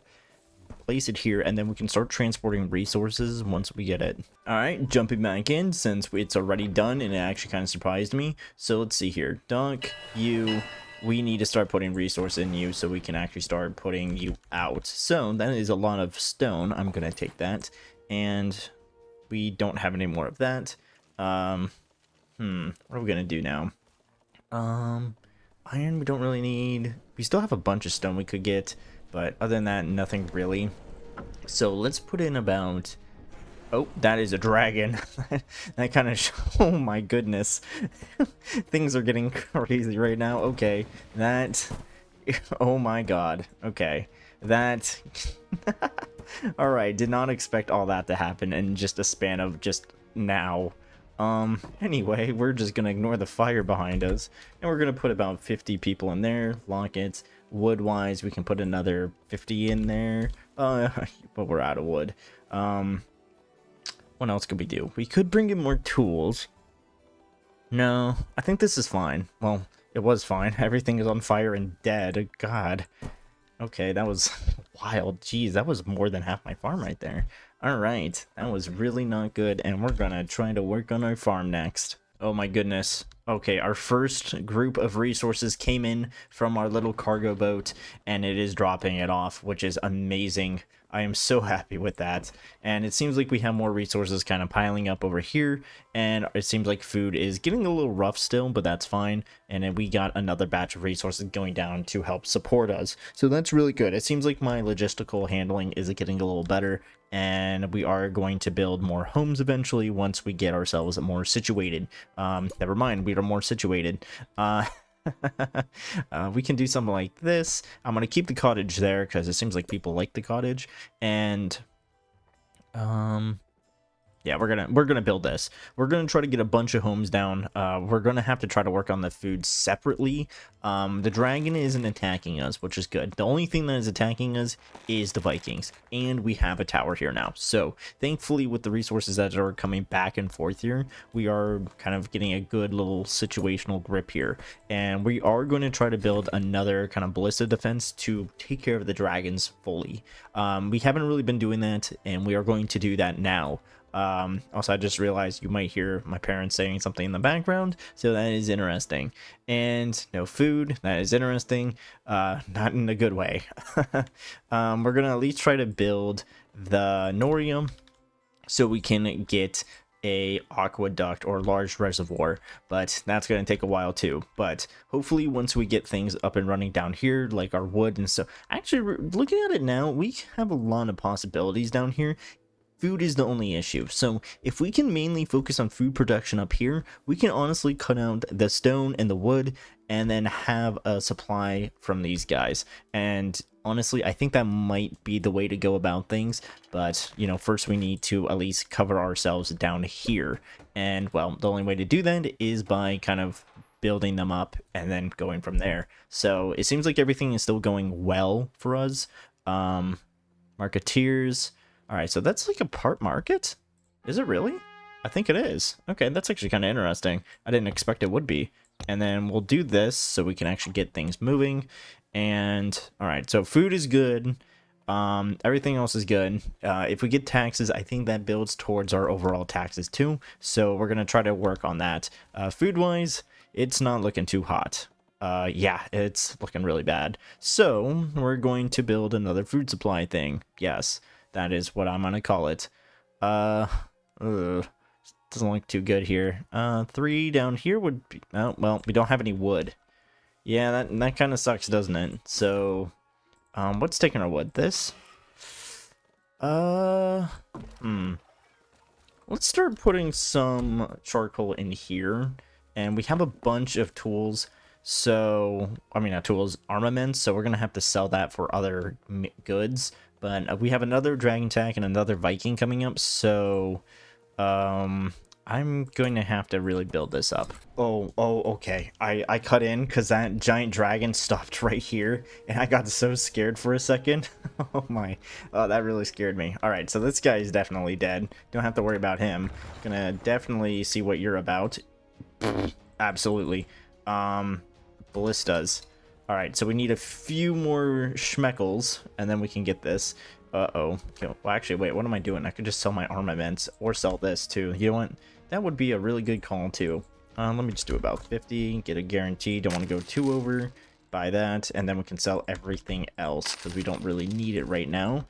Place it here, and then we can start transporting resources once we get it. Alright, jumping back in, since it's already done, and it actually kind of surprised me. So let's see here. Dunk, you, we need to start putting resource in you so we can actually start putting you out. So that is a lot of stone. I'm going to take that, and we don't have any more of that. What are we going to do now? Iron we don't really need. We still have a bunch of stone we could get, But other than that, nothing really. So let's put in about... Oh, that is a dragon. That kind of... Oh my goodness. Things are getting crazy right now. Okay, that... Oh my god. Okay, that... Alright, did not expect all that to happen in just a span of just now. Anyway, we're just gonna ignore the fire behind us, and we're gonna put about 50 people in there, lock it. Wood-wise, we can put another 50 in there, but we're out of wood. What else could we do? We could bring in more tools. No, I think this is fine. Well, it was fine. Everything is on fire and dead. God. Okay, that was wild. Jeez, that was more than half my farm right there. Alright, that was really not good, and we're gonna try to work on our farm next. Oh my goodness. Okay, our first group of resources came in from our little cargo boat, and it is dropping it off, which is amazing. I am so happy with that. And it seems like we have more resources kind of piling up over here, and it seems like food is getting a little rough still, but that's fine. And then we got another batch of resources going down to help support us. So that's really good. It seems like my logistical handling is getting a little better, and we are going to build more homes eventually once we get ourselves more situated. Never mind, we are more situated. We can do something like this. I'm gonna keep the cottage there because it seems like people like the cottage, and yeah, we're gonna build this. We're gonna try to get a bunch of homes down. We're gonna have to try to work on the food separately. The dragon isn't attacking us, which is good. The only thing that is attacking us is the Vikings, and we have a tower here now. So thankfully, with the resources that are coming back and forth here, we are kind of getting a good little situational grip here. And we are going to try to build another kind of ballista defense to take care of the dragons fully. We haven't really been doing that, and we are going to do that now. Also, I just realized you might hear my parents saying something in the background, so that is interesting. And no food, that is interesting, not in a good way. We're gonna at least try to build the Norium so we can get a aqueduct or large reservoir, but that's going to take a while too. But hopefully once we get things up and running down here, like our wood and so, actually looking at it now, we have a lot of possibilities down here. Food is the only issue, so if we can mainly focus on food production up here, we can honestly cut out the stone and the wood and then have a supply from these guys. And honestly, I think that might be the way to go about things, but you know, first we need to at least cover ourselves down here. And well, the only way to do that is by kind of building them up and then going from there. So it seems like everything is still going well for us. Marketeers. All right, so that's like a part market? Is it really? I think it is. Okay, that's actually kind of interesting. I didn't expect it would be. And then we'll do this so we can actually get things moving. And all right, so food is good. Everything else is good. If we get taxes, I think that builds towards our overall taxes too. So we're gonna try to work on that. Food-wise, it's not looking too hot. Yeah, it's looking really bad. So we're going to build another food supply thing. Yes. That is what I'm gonna call it. Doesn't look too good here. 3 down here would be... Oh, well, we don't have any wood. Yeah, that kind of sucks, doesn't it? So, what's taking our wood? This? Let's start putting some charcoal in here. And we have a bunch of tools. So, I mean, not tools, armaments. So we're gonna have to sell that for other goods. But we have another dragon attack and another Viking coming up, so I'm going to have to really build this up. Oh, okay. I cut in because that giant dragon stopped right here, and I got so scared for a second. Oh my. Oh, that really scared me. All right, so this guy is definitely dead. Don't have to worry about him. Gonna definitely see what you're about. Absolutely. Ballistas. All right, so we need a few more schmeckles, and then we can get this. Uh-oh. Okay, well, actually, wait, what am I doing? I could just sell my armaments or sell this, too. You know what? That would be a really good call, too. Let me just do about 50, get a guarantee. Don't want to go too over. Buy that, and then we can sell everything else, because we don't really need it right now.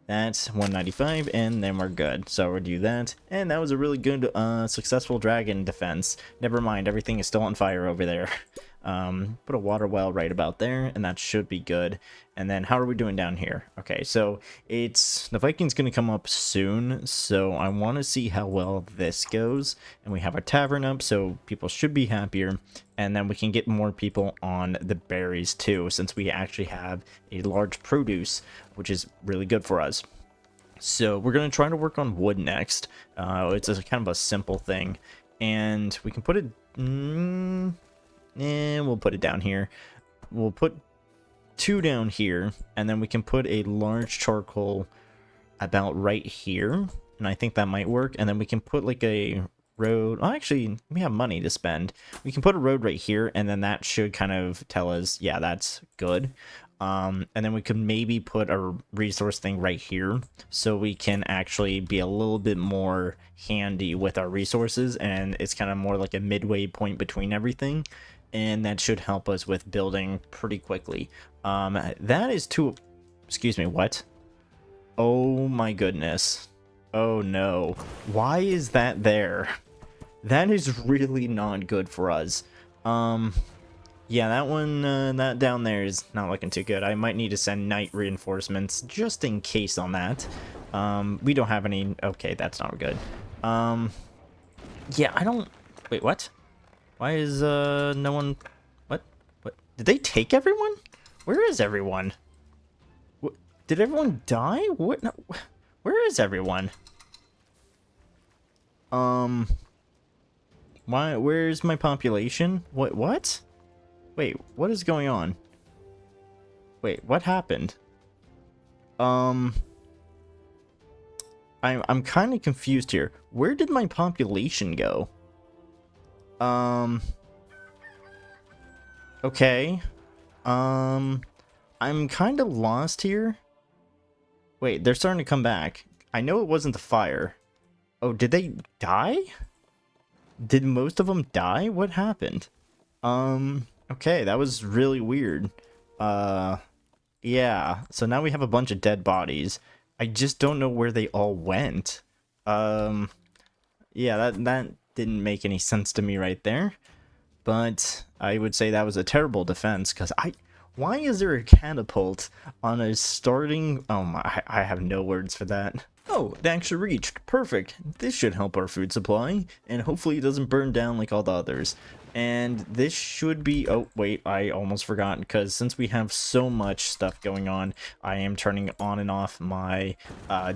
That's 195, and then we're good. So we'll do that, and that was a really good, successful dragon defense. Never mind, everything is still on fire over there. Put a water well right about there, and that should be good. And then how are we doing down here? Okay, so it's the Vikings gonna come up soon, so I want to see how well this goes. And we have our tavern up, so people should be happier. And then we can get more people on the berries too, since we actually have a large produce, which is really good for us. So we're going to try to work on wood next. It's a kind of a simple thing. And we can put it... we'll put it down here. We'll put 2 down here. And then we can put a large charcoal about right here. And I think that might work. And then we can put like a road. Oh, actually, we have money to spend. We can put a road right here. And then that should kind of tell us, yeah, that's good. And then we could maybe put a resource thing right here so we can actually be a little bit more handy with our resources, and it's kind of more like a midway point between everything, and that should help us with building pretty quickly. That is too... Excuse me, what? Oh my goodness. Oh no. Why is that there? That is really not good for us. Yeah, that one, that down there is not looking too good. I might need to send night reinforcements just in case on that. We don't have any... Okay, that's not good. Yeah, I don't... Wait, what? Why is, no one... What? Did they take everyone? Where is everyone? Did everyone die? What? No, where is everyone? Why? Where's my population? What? Wait, what is going on? Wait, what happened? I'm kind of confused here. Where did my population go? Okay. I'm kind of lost here. Wait, they're starting to come back. I know it wasn't the fire. Oh, did they die? Did most of them die? What happened? Okay, that was really weird. Yeah, so now we have a bunch of dead bodies. I just don't know where they all went. Yeah, that didn't make any sense to me right there. But I would say that was a terrible defense, because why is there a catapult on a starting... Oh my, I have no words for that. Oh, it actually reached. Perfect. This should help our food supply, and hopefully it doesn't burn down like all the others. And this should be... Oh, wait, I almost forgot, because since we have so much stuff going on, I am turning on and off my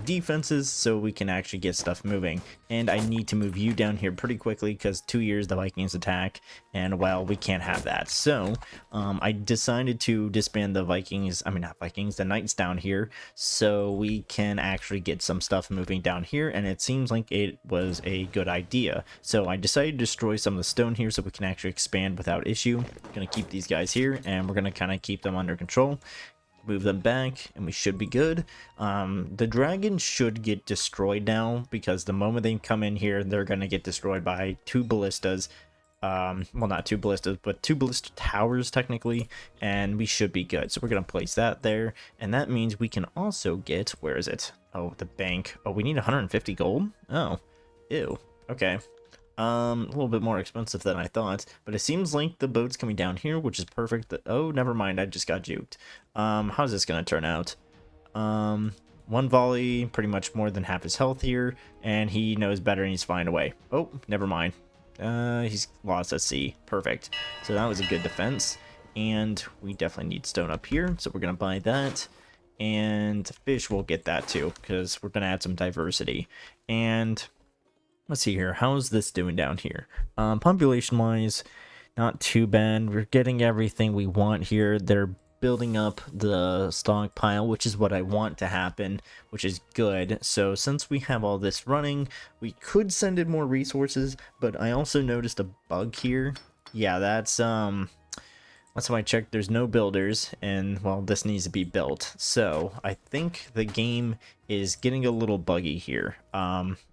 defenses so we can actually get stuff moving. And I need to move you down here pretty quickly, because 2 years the Vikings attack, and, well, we can't have that. So, I decided to disband the Vikings... I mean, not Vikings, the Knights down here, so we can actually get some stuff moving down here, and it seems like it was a good idea. So I decided to destroy some of the stone here so we can actually expand without issue. Gonna keep these guys here, and we're gonna kind of keep them under control, move them back, and we should be good. The dragons should get destroyed now, because the moment they come in here, they're gonna get destroyed by 2 ballistas. Well, not 2 ballistas, but 2 ballista towers technically, and we should be good. So we're gonna place that there, and that means we can also get... Where is it? Oh, the bank. Oh, we need 150 gold? Oh, ew. Okay. A little bit more expensive than I thought, but it seems like the boat's coming down here, which is perfect. Oh, never mind, I just got juked. How's this gonna turn out? 1 volley, pretty much more than half his health here, and he knows better and he's flying away. Oh, never mind. He's lost at sea. Perfect. So that was a good defense, and we definitely need stone up here, so we're gonna buy that. And fish, we'll get that too, because we're gonna add some diversity. And let's see here. How's this doing down here? Population-wise, not too bad. We're getting everything we want here. They're building up the stockpile, which is what I want to happen, which is good. So since we have all this running, we could send in more resources, but I also noticed a bug here. Yeah, that's how I checked. There's no builders, and, well, this needs to be built. So I think the game is getting a little buggy here.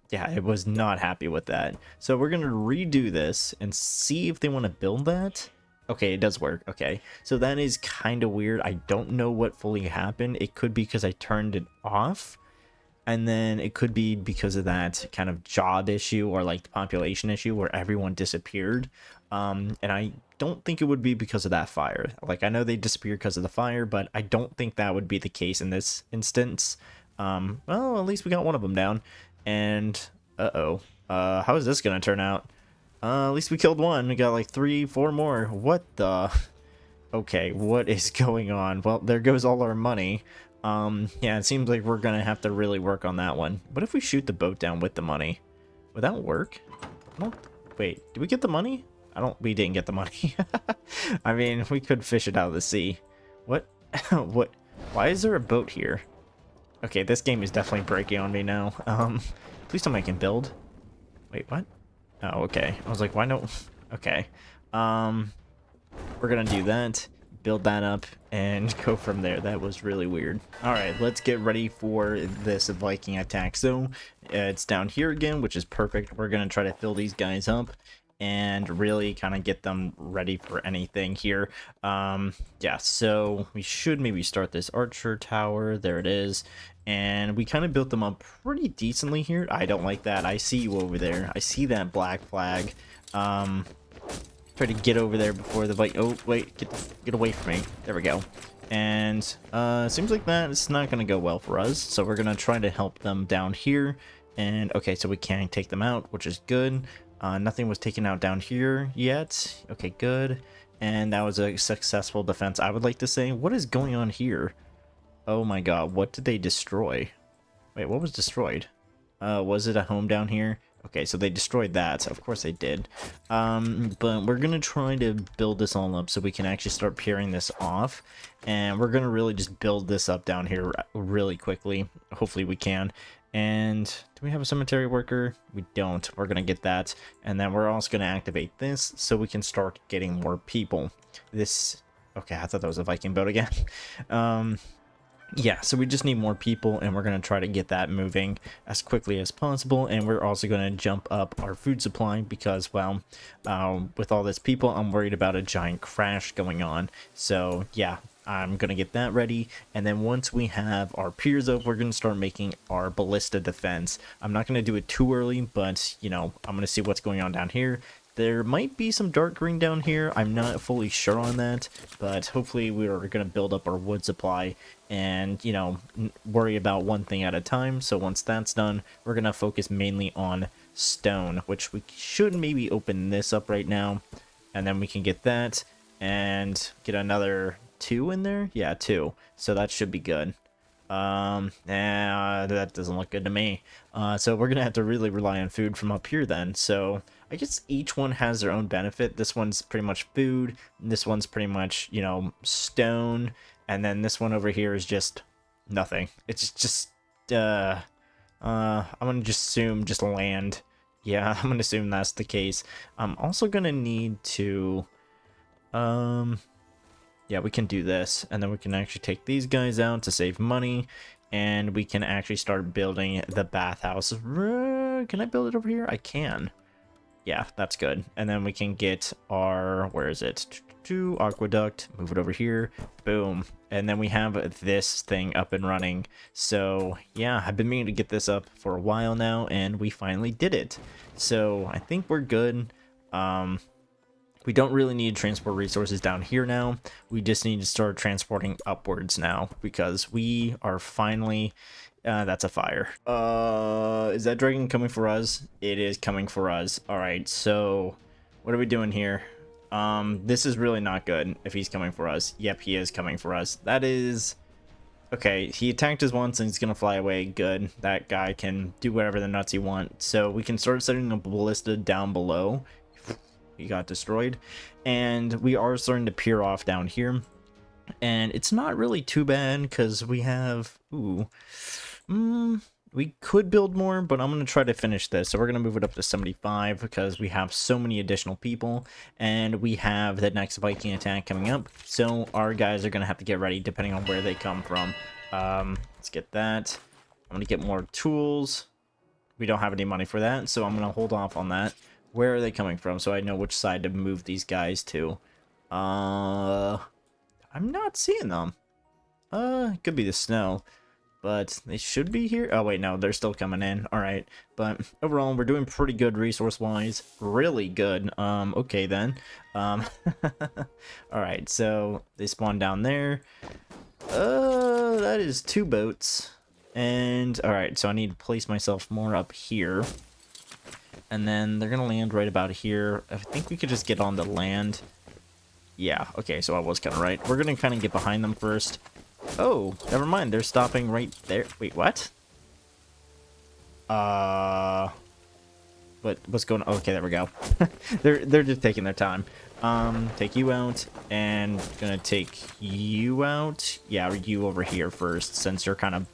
Yeah, I was not happy with that. So we're going to redo this and see if they want to build that. Okay, it does work. Okay, so that is kind of weird. I don't know what fully happened. It could be because I turned it off. And then it could be because of that kind of job issue or like the population issue where everyone disappeared. And I don't think it would be because of that fire. Like, I know they disappeared because of the fire, but I don't think that would be the case in this instance. Well, at least we got one of them down. And how is this gonna turn out? At least we killed one. We got like 3, 4 more. What the? Okay, what is going on? Well, there goes all our money. Yeah, it seems like we're gonna have to really work on that one. What if we shoot the boat down with the money? Would that work? I don't... Wait, did we get the money? We didn't get the money. I mean, we could fish it out of the sea. What? What? Why is there a boat here? Okay, this game is definitely breaking on me now. Please tell me I can build. Wait, what? Oh, okay. I was like, why no? Okay. We're gonna do that, build that up, and go from there. That was really weird. Alright, let's get ready for this Viking attack. So, it's down here again, which is perfect. We're gonna try to fill these guys up and really kind of get them ready for anything here. Yeah, so we should maybe start this archer tower. There it is. And we kind of built them up pretty decently here. I don't like that. I see you over there. I see that black flag. Try to get over there before the Viking... Oh, wait, get away from me. There we go. And seems like that it's not going to go well for us. So we're going to try to help them down here. And okay, so we can take them out, which is good. Nothing was taken out down here yet. Okay, good. And that was a successful defense, I would like to say. What is going on here? Oh my god, what did they destroy? Wait, what was destroyed? Was it a home down here? Okay, so they destroyed that. Of course they did. But we're going to try to build this all up so we can actually start peering this off. And we're going to really just build this up down here really quickly. Hopefully we can. And do we have a cemetery worker? We don't. We're going to get that. And then we're also going to activate this so we can start getting more people. This... Okay, I thought that was a Viking boat again. Yeah, so we just need more people, and we're going to try to get that moving as quickly as possible. And we're also going to jump up our food supply because, well, with all this people, I'm worried about a giant crash going on. So, yeah, I'm going to get that ready. And then once we have our piers up, we're going to start making our ballista defense. I'm not going to do it too early, but, you know, I'm going to see what's going on down here. There might be some dark green down here. I'm not fully sure on that, but hopefully we're going to build up our wood supply and, you know, worry about one thing at a time. So once that's done, we're going to focus mainly on stone, which we should maybe open this up right now, and then we can get that and get another 2 in there. Yeah, 2. So that should be good. That doesn't look good to me. So we're gonna have to really rely on food from up here then. So I guess each one has their own benefit. This one's pretty much food, this one's pretty much, you know, stone, and then this one over here is just nothing. It's just I'm gonna just assume just land. Yeah, I'm gonna assume that's the case. I'm also gonna need to yeah, we can do this, and then we can actually take these guys out to save money, and we can actually start building the bathhouse. Can I build it over here? I can. Yeah, that's good. And then we can get our, where is it? Aqueduct, move it over here, boom. And then we have this thing up and running. So yeah, I've been meaning to get this up for a while now, and we finally did it. So I think we're good. We don't really need to transport resources down here now. We just need to start transporting upwards now because we are finally... that's a fire. Is that dragon coming for us? It is coming for us. All right, so what are we doing here? This is really not good if he's coming for us. Yep, he is coming for us. That is... Okay, he attacked us once and he's gonna fly away. Good. That guy can do whatever the nuts he wants. So we can start setting a ballista down below. He got destroyed, and we are starting to peer off down here, and it's not really too bad because we have we could build more, but I'm going to try to finish this. So we're going to move it up to 75 because we have so many additional people, and we have the next Viking attack coming up, so our guys are going to have to get ready depending on where they come from. Let's get that. I'm going to get more tools. We don't have any money for that, so I'm going to hold off on that. Where are they coming from so I know which side to move these guys to? I'm not seeing them. It could be the snow. but they should be here. Oh wait, no, they're still coming in. All right, but overall we're doing pretty good resource wise, really good. Okay then. um all right, so they spawn down there. That is 2 boats. And all right, so I need to place myself more up here, and then they're gonna land right about here. I think we could just get on the land. Yeah, okay, so I was kind of right. We're gonna kind of get behind them first. Oh, never mind. They're stopping right there. Wait, what? What's going on? Okay, there we go. They're just taking their time. Take you out, and gonna take you out. Yeah, you over here first, since you're kind of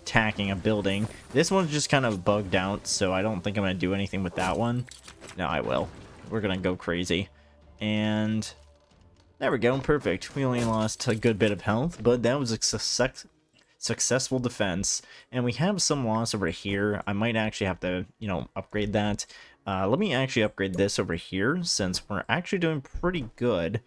attacking a building. This one's just kind of bugged out, so I don't think I'm gonna do anything with that one. No, I will. We're gonna go crazy. And there we go, perfect. We only lost a good bit of health, but that was a successful defense. And we have some loss over here. I might actually have to, upgrade that. Let me actually upgrade this over here, since we're actually doing pretty good.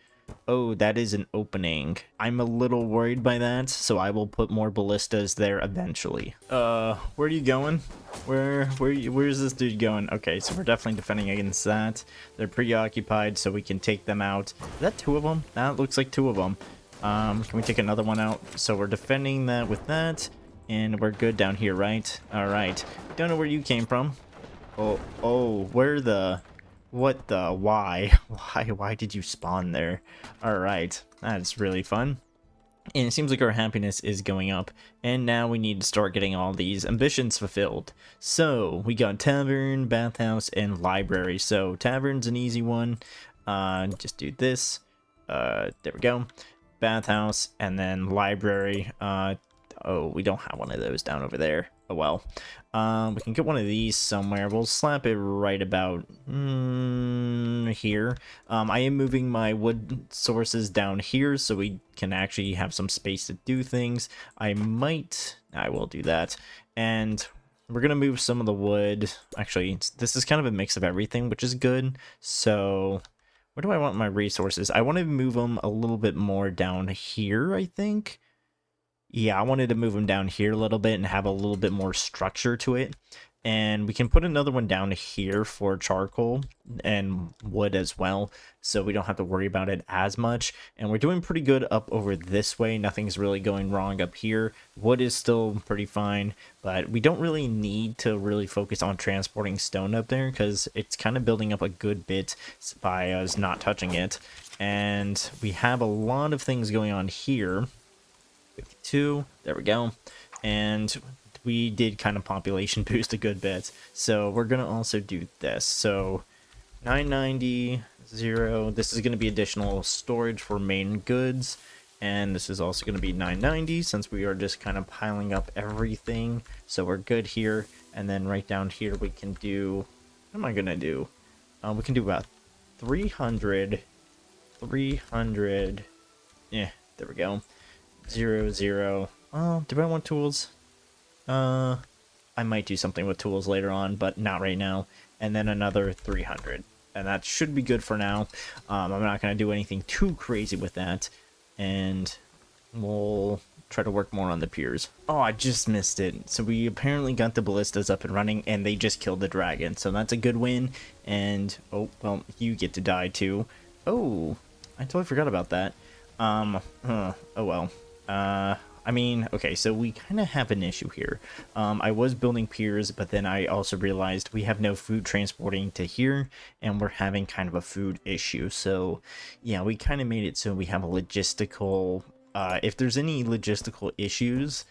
Oh, that is an opening. I'm a little worried by that, so I will put more ballistas there eventually. Where are you going? Where's this dude going? Okay, so we're definitely defending against that. They're preoccupied, so we can take them out. Is that 2 of them? That looks like 2 of them. Can we take another one out? So we're defending that with that, and we're good down here, right? All right. Don't know where you came from. Oh, where the... What the... Why? Why did you spawn there? Alright, that's really fun. And it seems like our happiness is going up. And now we need to start getting all these ambitions fulfilled. So, we got tavern, bathhouse, and library. So, tavern's an easy one. Just do this. There we go. Bathhouse, and then library. Oh, we don't have one of those down over there. Oh well. We can get one of these somewhere. We'll slap it right about here. I am moving my wood sources down here so we can actually have some space to do things. I will do that. And we're gonna move some of the wood. Actually, this is kind of a mix of everything, which is good. So where do I want my resources? I want to move them a little bit more down here, I think. Yeah, I wanted to move them down here a little bit and have a little bit more structure to it. And we can put another one down here for charcoal and wood as well, so we don't have to worry about it as much. And we're doing pretty good up over this way. Nothing's really going wrong up here. Wood is still pretty fine, but we don't really need to really focus on transporting stone up there, because it's kind of building up a good bit by us not touching it. And we have a lot of things going on here. 52, there we go. And we did kind of population boost a good bit, so we're gonna also do this. So 990, 0, this is gonna be additional storage for main goods, and this is also gonna be 990 since we are just kind of piling up everything. So we're good here. And then right down here we can do, what am I gonna do? We can do about 300, yeah, there we go. 0, 0. Oh, do I want tools? I might do something with tools later on, but not right now. And then another 300. And that should be good for now. I'm not going to do anything too crazy with that. And we'll try to work more on the piers. Oh, I just missed it. So we apparently got the ballistas up and running, and they just killed the dragon. So that's a good win. And, oh, well, you get to die too. Oh, I totally forgot about that. Oh well. I mean, okay, so we kind of have an issue here. I was building piers, but then I also realized we have no food transporting to here, and we're having kind of a food issue. So, yeah, we kind of made it so we have a logistical... if there's any logistical issues,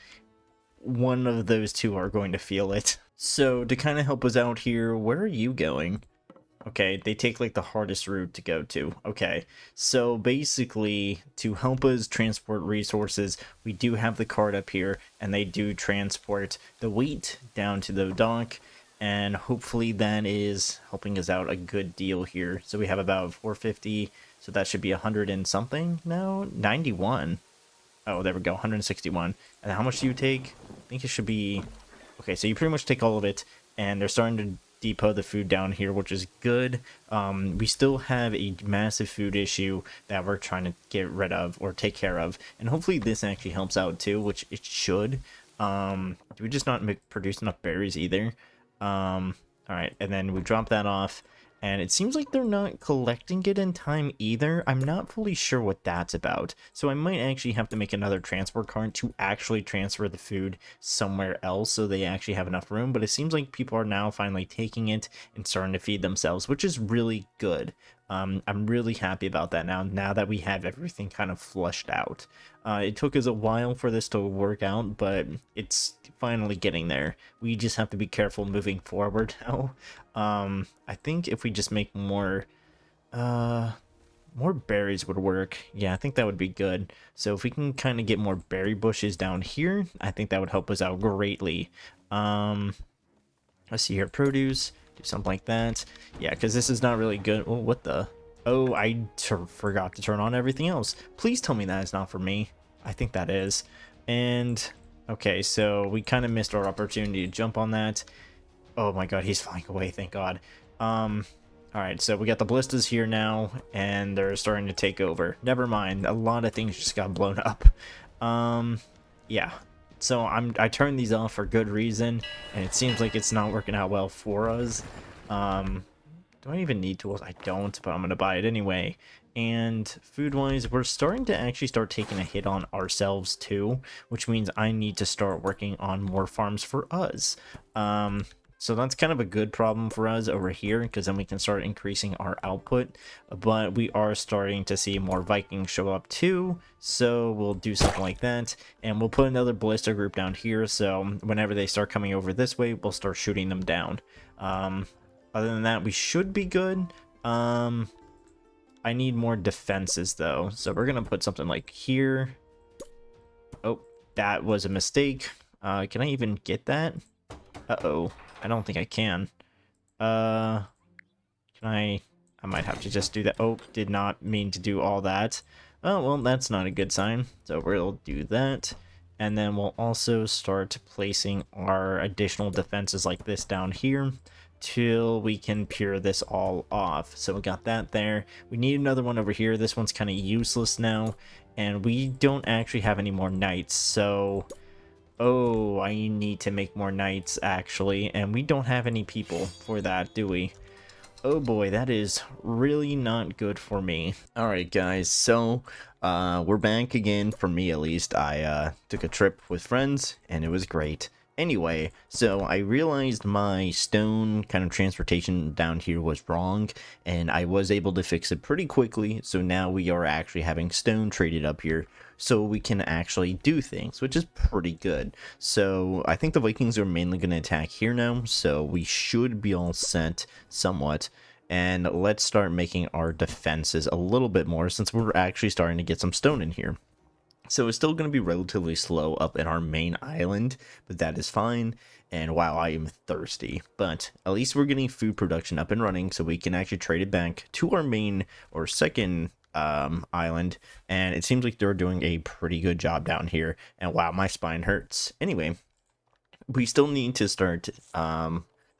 one of those two are going to feel it. So, to kind of help us out here, where are you going? Okay, they take like the hardest route to go to. Okay, so basically to help us transport resources, we do have the cart up here, and they do transport the wheat down to the dock, and hopefully that is helping us out a good deal here. So we have about 450, so that should be 100 and something now? 91. Oh, there we go, 161. And how much do you take? I think it should be... Okay, so you pretty much take all of it, and they're starting to depot the food down here, which is good. We still have a massive food issue that we're trying to get rid of or take care of, and hopefully this actually helps out too, which it should. Do we just not produce enough berries either? All right, and then we drop that off, and it seems like they're not collecting it in time either. I'm not fully sure what that's about, so I might actually have to make another transport cart to actually transfer the food somewhere else so they actually have enough room. But it seems like people are now finally taking it and starting to feed themselves, which is really good. I'm really happy about that now that we have everything kind of flushed out. It took us a while for this to work out, but it's finally getting there. We just have to be careful moving forward now. I think if we just make more berries would work. Yeah, I think that would be good. So if we can kind of get more berry bushes down here, I think that would help us out greatly. Let's see here, produce, do something like that. Yeah, because this is not really good. Oh, what the? Oh, I forgot to turn on everything else. Please tell me that is not for me. I think that is. And, okay, so we kind of missed our opportunity to jump on that. Oh my god, he's flying away, thank god. Alright, so we got the ballistas here now, and they're starting to take over. Never mind, a lot of things just got blown up. Yeah. So I turned these off for good reason, and it seems like it's not working out well for us. Do I even need tools? I don't, but I'm gonna buy it anyway. And food-wise, we're starting to actually start taking a hit on ourselves too, which means I need to start working on more farms for us. So that's kind of a good problem for us over here, because then we can start increasing our output. But we are starting to see more Vikings show up too, so we'll do something like that. And we'll put another ballista group down here, so whenever they start coming over this way, we'll start shooting them down. Other than that, we should be good. I need more defenses though, so we're gonna put something like here. Oh, that was a mistake. Can I even get that? Uh-oh. I don't think I can. Can I might have to just do that. Oh, did not mean to do all that. Oh, well, that's not a good sign. So we'll do that. And then we'll also start placing our additional defenses like this down here till we can pure this all off. So we got that there. We need another one over here. This one's kind of useless now. And we don't actually have any more knights, so... Oh, I need to make more knights, actually, and we don't have any people for that, do we? Oh boy, that is really not good for me. Alright guys, so we're back again, for me at least. I took a trip with friends, and it was great. Anyway, so I realized my stone kind of transportation down here was wrong, and I was able to fix it pretty quickly, so now we are actually having stone traded up here, so we can actually do things, which is pretty good. So I think the Vikings are mainly going to attack here now, so we should be all set somewhat. And let's start making our defenses a little bit more, since we're actually starting to get some stone in here. So it's still going to be relatively slow up in our main island, but that is fine. And wow, I am thirsty. But at least we're getting food production up and running, so we can actually trade it back to our main or second island. And it seems like they're doing a pretty good job down here. And wow, my spine hurts. Anyway, we still need to start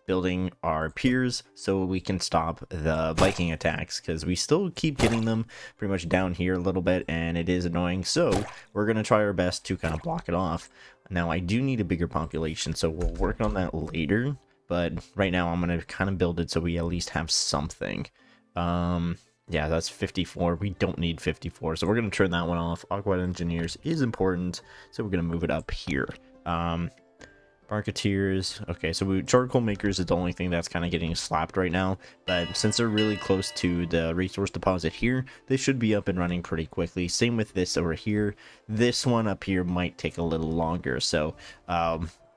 building our piers so we can stop the Viking attacks, because we still keep getting them pretty much down here a little bit, and it is annoying. So we're going to try our best to kind of block it off. Now, I do need a bigger population, so we'll work on that later, but right now I'm going to kind of build it so we at least have something. Yeah, that's 54. We don't need 54, so we're going to turn that one off. Aqua Engineers is important, so we're going to move it up here. Marketeers. Okay, so charcoal makers is the only thing that's kind of getting slapped right now, but since they're really close to the resource deposit here, they should be up and running pretty quickly. Same with this over here. This one up here might take a little longer, so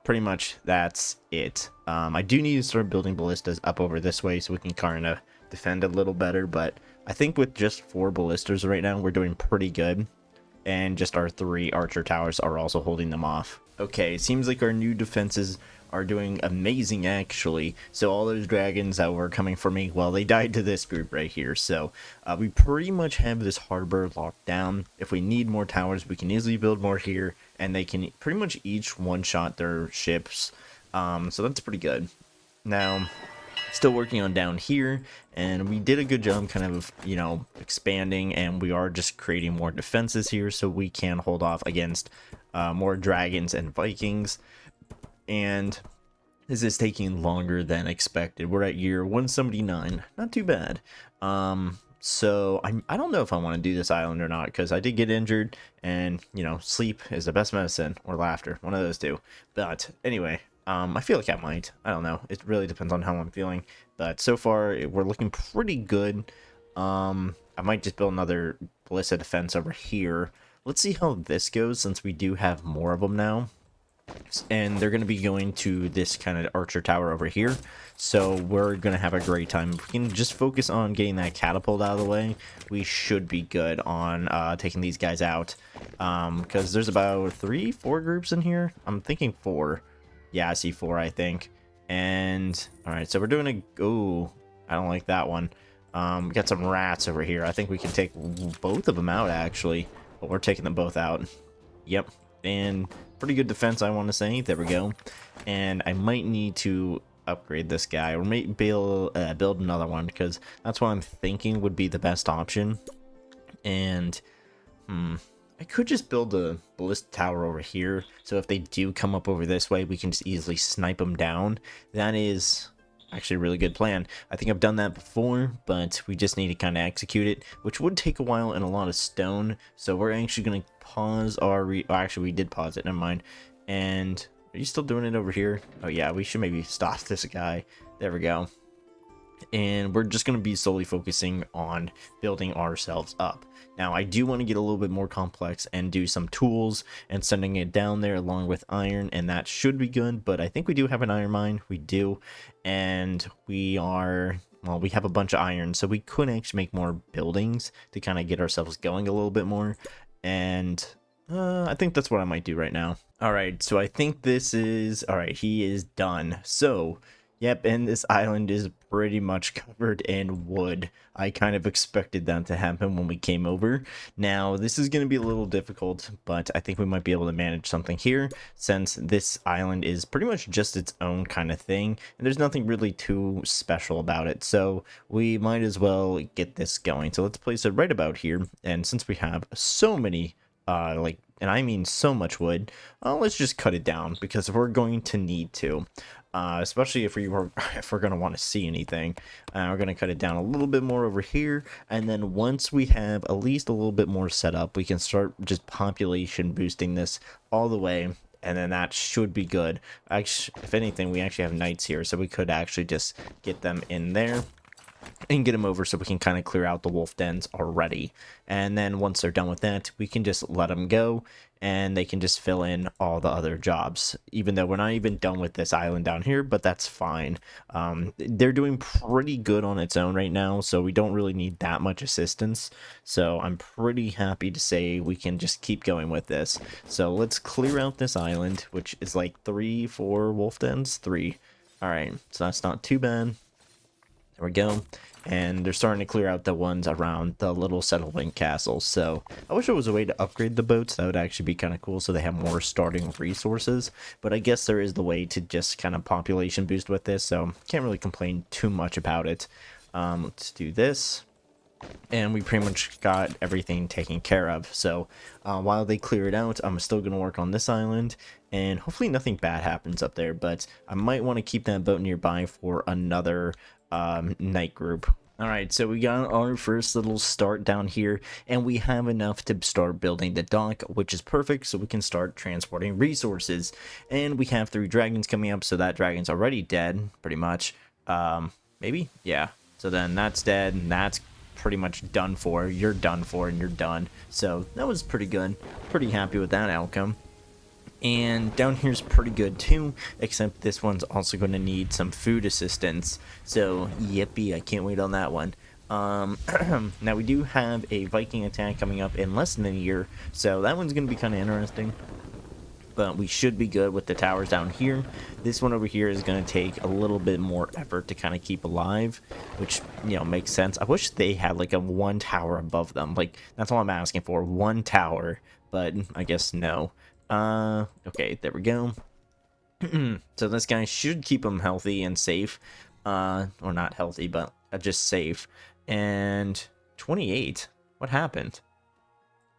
pretty much that's it. I do need to start building ballistas up over this way so we can kind of defend a little better, but I think with just 4 ballistas right now, we're doing pretty good. And just our 3 archer towers are also holding them off. Okay, it seems like our new defenses are doing amazing, actually. So all those dragons that were coming for me, well, they died to this group right here. So we pretty much have this harbor locked down. If we need more towers, we can easily build more here, and they can pretty much each one-shot their ships. So that's pretty good. Now, Still working on down here, and we did a good job kind of, you know, expanding, and we are just creating more defenses here so we can hold off against more dragons and Vikings. And this is taking longer than expected. We're at year 179, not too bad. So I don't know if I want to do this island or not, because I did get injured, and you know, sleep is the best medicine, or laughter, one of those two. But anyway, I feel like I might. I don't know. It really depends on how I'm feeling. But so far, we're looking pretty good. I might just build another ballista defense over here. Let's see how this goes, since we do have more of them now. And they're going to be going to this kind of archer tower over here. So we're going to have a great time. If we can just focus on getting that catapult out of the way, we should be good on taking these guys out. Because there's about 3-4 groups in here. I'm thinking 4. Yeah, I see 4, I think. And, alright, so we're doing a... Oh, I don't like that one. We got some rats over here. I think we can take both of them out, actually. But we're taking them both out. Yep. And pretty good defense, I want to say. There we go. And I might need to upgrade this guy, or maybe build another one, because that's what I'm thinking would be the best option. And I could just build a ballista tower over here, so if they do come up over this way, we can just easily snipe them down. That is actually a really good plan. I think I've done that before, but we just need to kind of execute it, which would take a while and a lot of stone. So we're actually going to pause our actually, we did pause it, never mind. And are you still doing it over here? Oh yeah, we should maybe stop this guy. There we go. And we're just going to be solely focusing on building ourselves up. Now, I do want to get a little bit more complex and do some tools and sending it down there along with iron, and that should be good. But I think we do have an iron mine. We do. And we are, well, we have a bunch of iron, so we could actually make more buildings to kind of get ourselves going a little bit more. And I think that's what I might do right now. All right, so I think this is, all right, he is done. So, yep, and this island is pretty much covered in wood. I kind of expected that to happen when we came over. Now, this is going to be a little difficult, but I think we might be able to manage something here, since this island is pretty much just its own kind of thing, and there's nothing really too special about it. So we might as well get this going. So let's place it right about here, and since we have so many and I mean so much wood, let's just cut it down, because we're going to need to, especially if we're going to want to see anything. We're going to cut it down a little bit more over here, and then once we have at least a little bit more set up, we can start just population boosting this all the way, and then that should be good. Actually, if anything, we actually have knights here, so we could actually just get them in there and get them over, so we can kind of clear out the wolf dens already. And then once they're done with that, we can just let them go, and they can just fill in all the other jobs, even though we're not even done with this island down here, but that's fine. They're doing pretty good on its own right now, so we don't really need that much assistance. So I'm pretty happy to say we can just keep going with this. So let's clear out this island, which is like 3-4 wolf dens. 3. All right, so that's not too bad. There we go. And they're starting to clear out the ones around the little settlement castles. So I wish there was a way to upgrade the boats. That would actually be kind of cool, so they have more starting resources. But I guess there is the way to just kind of population boost with this, so can't really complain too much about it. Let's do this. And we pretty much got everything taken care of. So while they clear it out, I'm still going to work on this island, and hopefully nothing bad happens up there. But I might want to keep that boat nearby for another night group. All right, so we got our first little start down here, and we have enough to start building the dock, which is perfect, so we can start transporting resources. And we have 3 dragons coming up, so that dragon's already dead, pretty much. Maybe? Yeah. So then that's dead, and that's pretty much done for. You're done for, and you're done. So that was pretty good. Pretty happy with that outcome. And down here's pretty good too, except this one's also going to need some food assistance. So yippee, I can't wait on that one. Now we do have a Viking attack coming up in less than a year, so that one's going to be kind of interesting. But we should be good with the towers down here. This one over here is going to take a little bit more effort to kind of keep alive, which, you know, makes sense. I wish they had like a 1 tower above them. Like, that's all I'm asking for, 1 tower, but I guess no. Okay, there we go. So this guy should keep him healthy and safe, or not healthy, but just safe. And 28. What happened?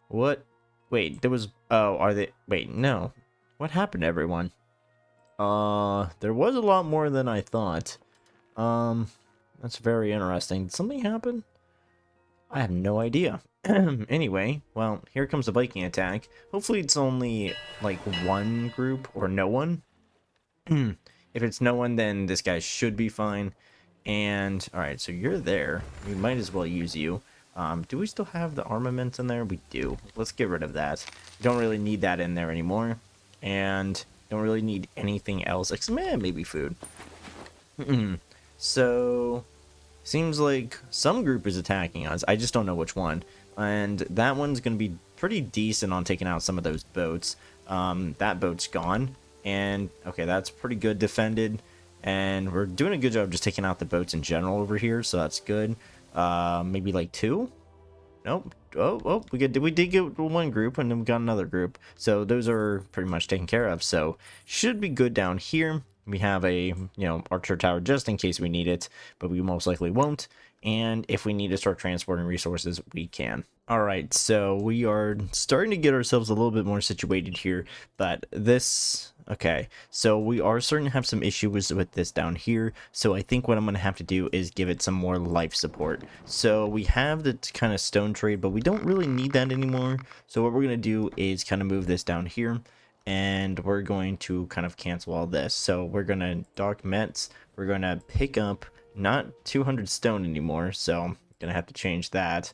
What? Wait, there was. Oh, are they? Wait, no. What happened, everyone? There was a lot more than I thought. Um, that's very interesting. Did something happen? I have no idea. Anyway, well, here comes the Viking attack. Hopefully it's only, like, one group or no one. If it's no one, then this guy should be fine. And, alright, so you're there. We might as well use you. Do we still have the armaments in there? We do. Let's get rid of that. Don't really need that in there anymore. And don't really need anything else, except maybe food. So, seems like some group is attacking us. I just don't know which one. And that one's going to be pretty decent on taking out some of those boats. That boat's gone. And, okay, that's pretty good defended. And we're doing a good job just taking out the boats in general over here, so that's good. Maybe like 2? Nope. Oh, we did get one group, and then we got another group. So those are pretty much taken care of. So should be good down here. We have a, archer tower just in case we need it, but we most likely won't. And if we need to start transporting resources, we can. All right, so we are starting to get ourselves a little bit more situated here, but this... Okay, so we are starting to have some issues with this down here, so I think what I'm going to have to do is give it some more life support. So we have the kind of stone trade, but we don't really need that anymore. So what we're going to do is kind of move this down here, and we're going to kind of cancel all this. So we're going to dock Mets, we're going to pick up not 200 stone anymore, so I'm going to have to change that.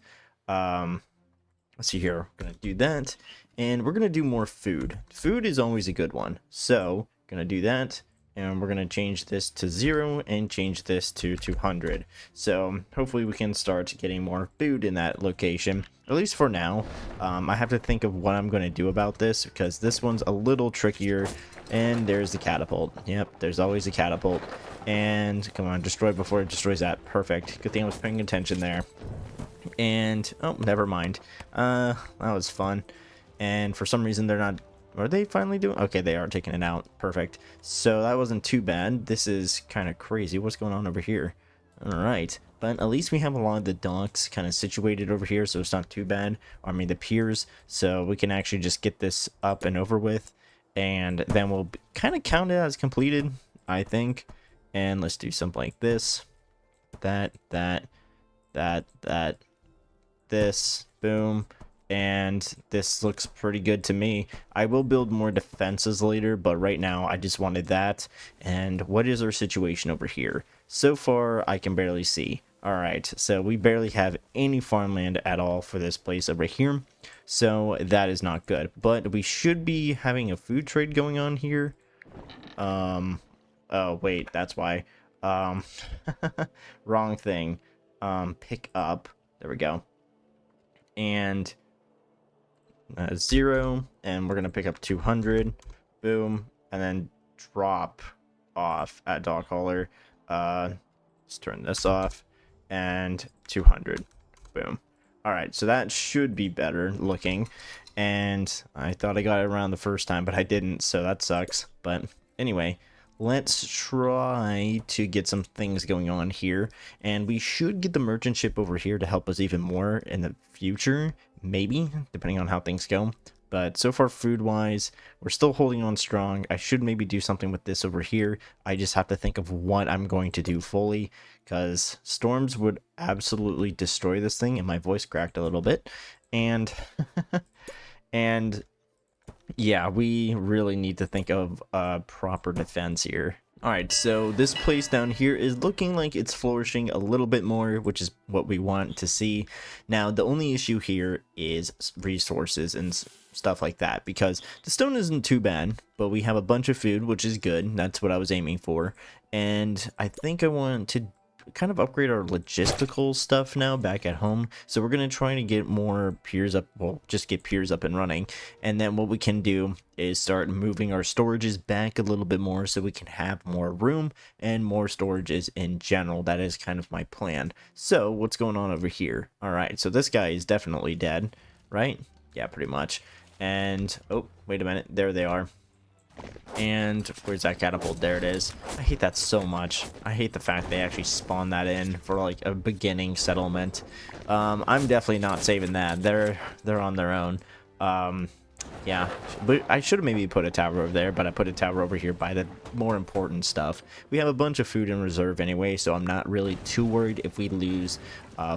Let's see here, we're going to do that. And we're going to do more food. Food is always a good one. So, going to do that. And we're going to change this to 0 and change this to 200. So, hopefully we can start getting more food in that location. At least for now. I have to think of what I'm going to do about this, because this one's a little trickier. And there's the catapult. Yep, there's always a catapult. And, come on, destroy before it destroys that. Perfect. Good thing I was paying attention there. And, oh, never mind. That was fun. And for some reason they're not... Are they finally doing... Okay, they are taking it out. Perfect. So that wasn't too bad. This is kind of crazy. What's going on over here? Alright. But at least we have a lot of the docks kind of situated over here, so it's not too bad. I mean, the piers. So we can actually just get this up and over with. And then we'll kind of count it as completed, I think. And let's do something like this. This. Boom. And this looks pretty good to me. I will build more defenses later, but right now I just wanted that. And what is our situation over here? So far, I can barely see. Alright, so we barely have any farmland at all for this place over here. So that is not good. But we should be having a food trade going on here. Oh, wait, that's why. Wrong thing. Pick up. There we go. And... 0, and we're gonna pick up 200, boom, and then drop off at dog hauler. Let's turn this off, and 200, boom. All right, so that should be better looking, and I thought I got it around the first time, but I didn't, so that sucks. But anyway, let's try to get some things going on here, and we should get the merchant ship over here to help us even more in the future. Maybe, depending on how things go. But so far, food-wise, we're still holding on strong. I should maybe do something with this over here. I just have to think of what I'm going to do fully, because storms would absolutely destroy this thing, and my voice cracked a little bit. And, and yeah, we really need to think of a proper defense here. Alright, so this place down here is looking like it's flourishing a little bit more, which is what we want to see. Now, the only issue here is resources and stuff like that, because the stone isn't too bad, but we have a bunch of food, which is good. That's what I was aiming for. And I think I want to kind of upgrade our logistical stuff now back at home. So we're going to try to get more piers up, well, just get piers up and running. And then what we can do is start moving our storages back a little bit more so we can have more room and more storages in general. That is kind of my plan. So what's going on over here? All right, so this guy is definitely dead, right? Yeah, pretty much. And, oh, wait a minute. There they are. And where's that catapult? There it is. I hate that so much. I hate the fact they actually spawn that in for like a beginning settlement. I'm definitely not saving that. They're on their own. Yeah, but I should have maybe put a tower over there, but I put a tower over here by the more important stuff. We have a bunch of food in reserve anyway, so I'm not really too worried if we lose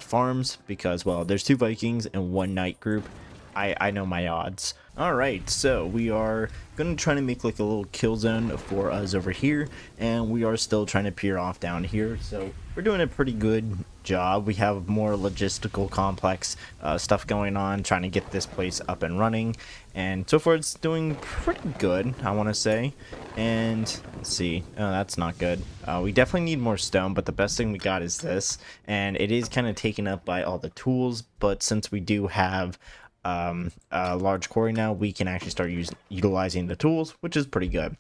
farms because, well, there's 2 Vikings and 1 Knight group. I know my odds. Alright, so we are going to try to make like a little kill zone for us over here, and we are still trying to peer off down here, so we're doing a pretty good job. We have more logistical complex stuff going on, trying to get this place up and running, and so far it's doing pretty good, I want to say. And let's see, oh, that's not good. We definitely need more stone, but the best thing we got is this, and it is kind of taken up by all the tools, but since we do have a large quarry now, we can actually start utilizing the tools, which is pretty good.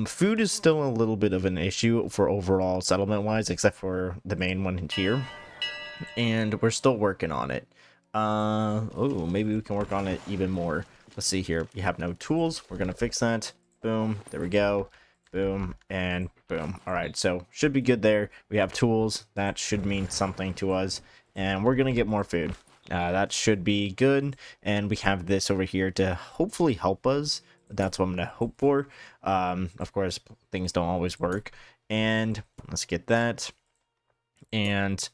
Food is still a little bit of an issue for overall settlement wise, except for the main one here, and we're still working on it. Oh, maybe we can work on it even more. Let's see here. We have no tools. We're gonna fix that. Boom, there we go. Boom and boom. All right, so should be good there. We have tools. That should mean something to us, and we're gonna get more food. That should be good, and we have this over here to hopefully help us. That's what I'm gonna hope for. Of course, things don't always work, and let's get that, and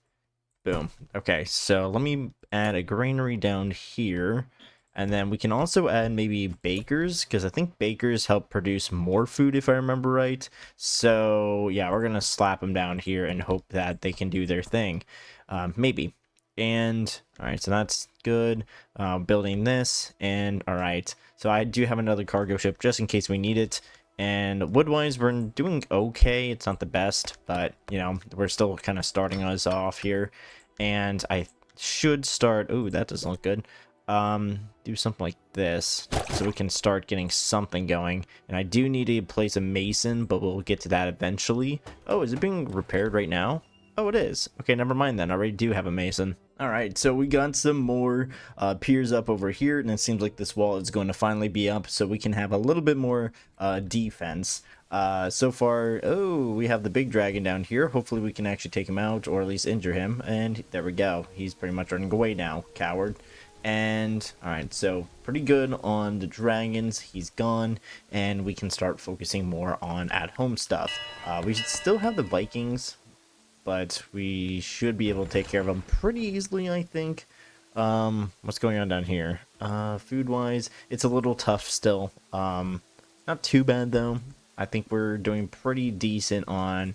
boom. Okay, so let me add a granary down here, and then we can also add maybe bakers, because I think bakers help produce more food if I remember right. So yeah, we're gonna slap them down here and hope that they can do their thing. Maybe. And all right, so that's good. Building this, and all right, so I do have another cargo ship just in case we need it. And wood-wise, we're doing okay. It's not the best, but you know, we're still kind of starting us off here. And I should start. Oh, that doesn't look good. Do something like this so we can start getting something going. And I do need to place a mason, but we'll get to that eventually. Oh, is it being repaired right now? Oh, it is. Okay, never mind then. I already do have a mason. All right, so we got some more piers up over here, and it seems like this wall is going to finally be up, so we can have a little bit more defense. So far, oh, we have the big dragon down here. Hopefully we can actually take him out, or at least injure him. And there we go. He's pretty much running away now, coward. And all right, so pretty good on the dragons. He's gone, and we can start focusing more on at-home stuff. We should still have the Vikings, but we should be able to take care of them pretty easily, I think. What's going on down here? Food-wise, it's a little tough still. Not too bad, though. I think we're doing pretty decent on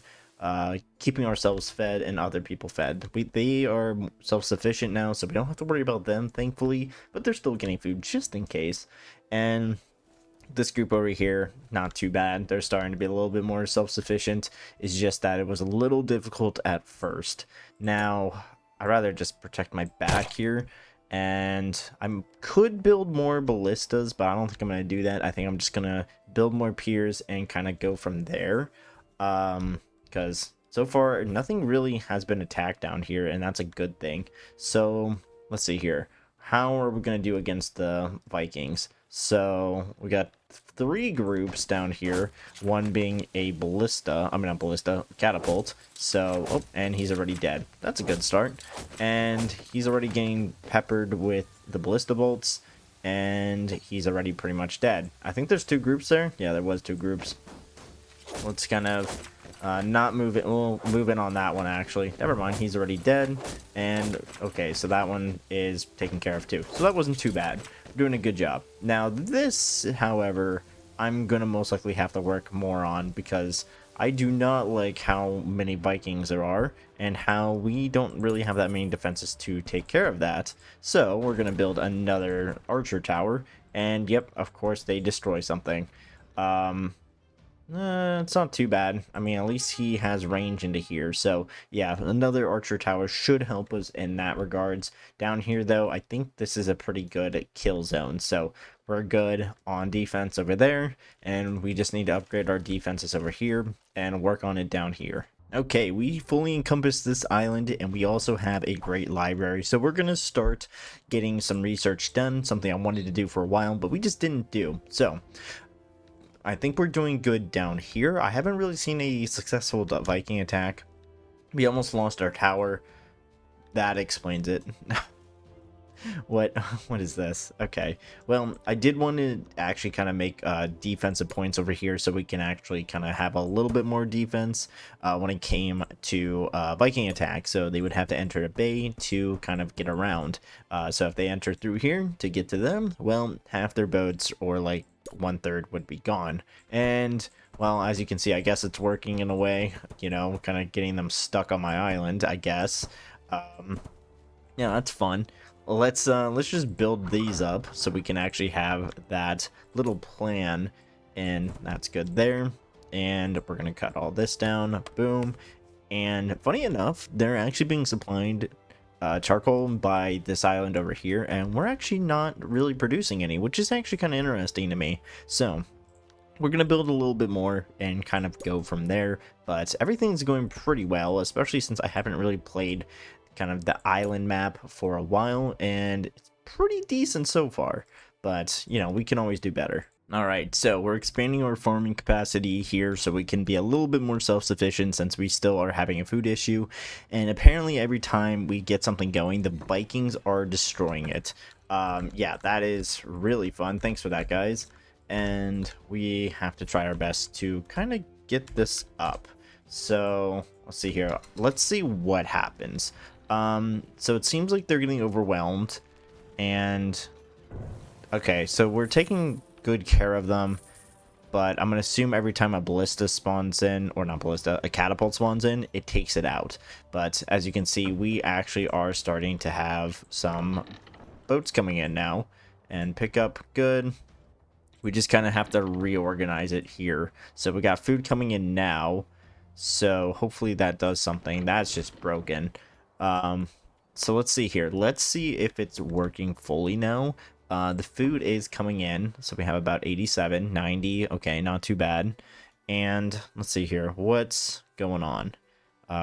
keeping ourselves fed and other people fed. They are self-sufficient now, so we don't have to worry about them, thankfully. But they're still getting food just in case. And this group over here, not too bad. They're starting to be a little bit more self-sufficient. It's just that it was a little difficult at first. Now, I'd rather just protect my back here. And I could build more ballistas, but I don't think I'm going to do that. I think I'm just going to build more piers and kind of go from there. Because so far, nothing really has been attacked down here, and that's a good thing. So, let's see here. How are we going to do against the Vikings? So we got 3 groups down here, one being a ballista, I mean not ballista, catapult. So, oh, and he's already dead. That's a good start. And he's already getting peppered with the ballista bolts, and he's already pretty much dead. I think there's 2 groups there. Yeah, there was 2 groups. Let's kind of not move it. We'll move in on that one, actually. Never mind, he's already dead. And okay, so that one is taken care of too. So that wasn't too bad. Doing a good job. Now this, however, I'm gonna most likely have to work more on, because I do not like how many Vikings there are and how we don't really have that many defenses to take care of that. So we're gonna build another archer tower, and yep, of course they destroy something. It's not too bad. I mean, at least he has range into here. So, yeah, another archer tower should help us in that regards. Down here, though, I think this is a pretty good kill zone. So, we're good on defense over there. And we just need to upgrade our defenses over here and work on it down here. Okay, we fully encompassed this island, and we also have a great library. So, we're going to start getting some research done. Something I wanted to do for a while, but we just didn't do. So, I think we're doing good down here. I haven't really seen a successful Viking attack. We almost lost our tower. That explains it. What what is this? Okay, well, I did want to actually kind of make defensive points over here so we can actually kind of have a little bit more defense when it came to Viking attack. So they would have to enter a bay to kind of get around. So if they enter through here to get to them, well, half their boats, or like 1/3, would be gone. And well, as you can see, I guess it's working in a way, you know, kind of getting them stuck on my island, I guess. Yeah, that's fun. Let's just build these up so we can actually have that little plan, and that's good there. And we're gonna cut all this down. Boom. And funny enough, they're actually being supplied charcoal by this island over here, and we're actually not really producing any, which is actually kind of interesting to me. So we're gonna build a little bit more and kind of go from there. But everything's going pretty well, especially since I haven't really played kind of the island map for a while, and it's pretty decent so far, but you know, we can always do better. All right, so we're expanding our farming capacity here so we can be a little bit more self-sufficient, since we still are having a food issue. And apparently every time we get something going, the Vikings are destroying it. Yeah, that is really fun. Thanks for that, guys. And we have to try our best to kind of get this up. So let's see here. Let's see what happens. So it seems like they're getting overwhelmed, and okay, so we're taking good care of them, but I'm gonna assume every time a ballista spawns in, or not ballista, a catapult spawns in, it takes it out. But as you can see, we actually are starting to have some boats coming in now, and pick up good. We just kind of have to reorganize it here. So we got food coming in now, so hopefully that does something. That's just broken. So let's see here. Let's see if it's working fully now. The food is coming in, so we have about 87, 90. Okay, not too bad. And let's see here. What's going on?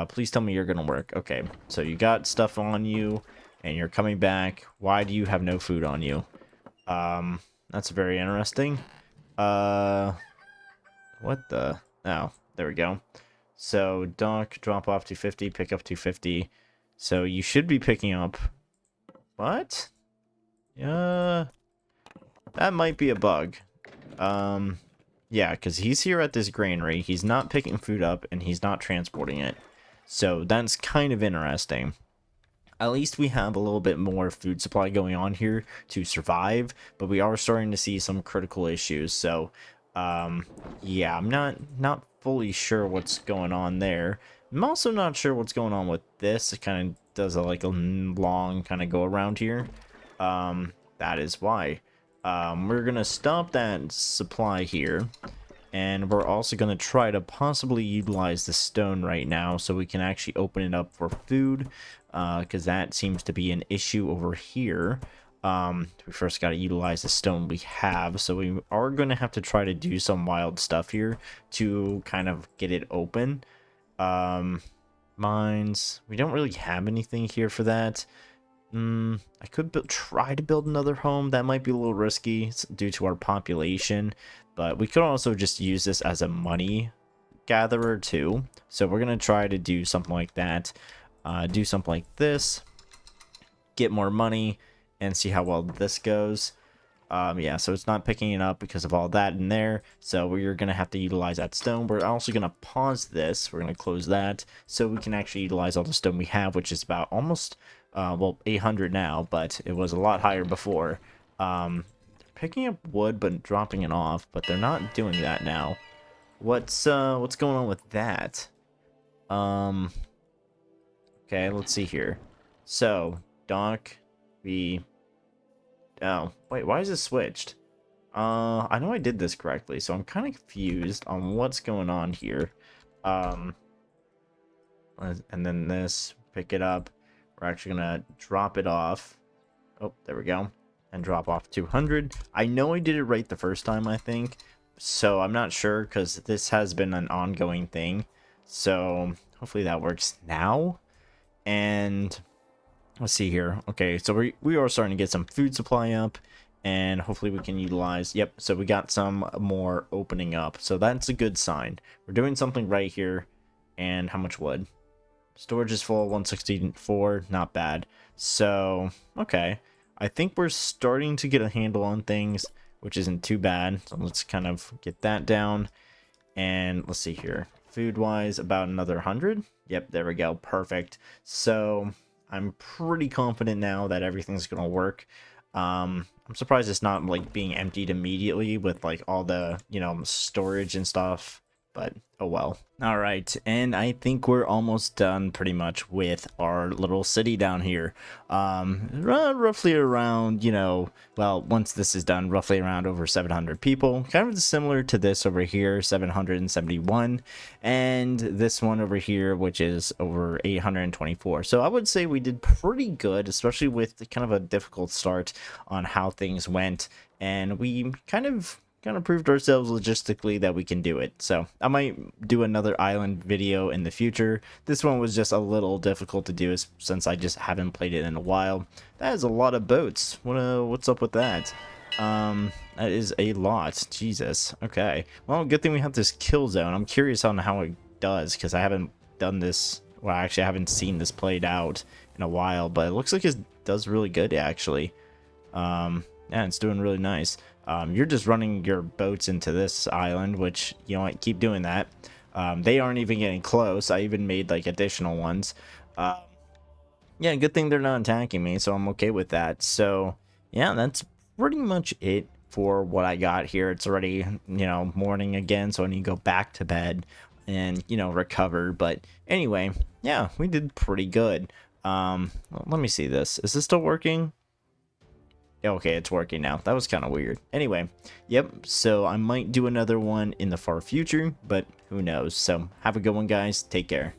Please tell me you're gonna work. Okay, so you got stuff on you, and you're coming back. Why do you have no food on you? That's very interesting. What the? Oh, there we go. So dock, drop off 250, pick up 250. So you should be picking up. What? Yeah, that might be a bug. Yeah, because he's here at this granary. He's not picking food up, and he's not transporting it. So that's kind of interesting. At least we have a little bit more food supply going on here to survive, but we are starting to see some critical issues. So, yeah, I'm not fully sure what's going on there. I'm also not sure what's going on with this. It kind of does a long kind of go around here. That is why. We're gonna stop that supply here, and we're also gonna try to possibly utilize the stone right now so we can actually open it up for food, because that seems to be an issue over here. We first got to utilize the stone we have, so we are going to have to try to do some wild stuff here to kind of get it open. Mines, we don't really have anything here for that. I could try to build another home. That might be a little risky due to our population, but we could also just use this as a money gatherer too. So we're going to try to do something like that. Do something like this, get more money, and see how well this goes. Yeah, so it's not picking it up because of all that in there. So we're going to have to utilize that stone. We're also going to pause this. We're going to close that so we can actually utilize all the stone we have, which is about almost, well, 800 now, but it was a lot higher before. Picking up wood but dropping it off, but they're not doing that now. What's going on with that? Okay, let's see here. So, dock, oh, wait, why is this switched? I know I did this correctly, so I'm kind of confused on what's going on here. And then this, pick it up. We're actually gonna drop it off. Oh, there we go. And drop off 200. I know I did it right the first time, I think. So I'm not sure, because this has been an ongoing thing. So hopefully that works now. And let's see here. Okay, so we are starting to get some food supply up, and hopefully we can utilize. Yep, so we got some more opening up, so that's a good sign. We're doing something right here. And how much wood? Storage is full, 164, not bad. So, okay. I think we're starting to get a handle on things, which isn't too bad. So let's kind of get that down. And let's see here. Food-wise, about another 100. Yep, there we go. Perfect. So, I'm pretty confident now that everything's going to work. I'm surprised it's not, like, being emptied immediately with, like, all the, you know, storage and stuff. But, oh well. Alright, and I think we're almost done pretty much with our little city down here. Roughly around, you know, well, once this is done, roughly around over 700 people. Kind of similar to this over here, 771. And this one over here, which is over 824. So I would say we did pretty good, especially with kind of a difficult start on how things went. And we kind of proved ourselves logistically that we can do it. So I might do another island video in the future. This one was just a little difficult to do since I just haven't played it in a while. That is a lot of boats. What's up with that? That is a lot. Jesus. Okay. Well, good thing we have this kill zone. I'm curious on how it does because I haven't done this. Well, actually, I haven't seen this played out in a while, but it looks like it does really good actually. Yeah, it's doing really nice. You're just running your boats into this island, which, you know what, keep doing that. They aren't even getting close. I even made, like, additional ones. Yeah, good thing they're not attacking me, so I'm okay with that. So, yeah, that's pretty much it for what I got here. It's already, you know, morning again, so I need to go back to bed and, you know, recover. But anyway, yeah, we did pretty good. Let me see this. Is this still working? Okay, it's working now. That was kind of weird. Anyway, yep, so I might do another one in the far future, but who knows. So have a good one, guys. Take care.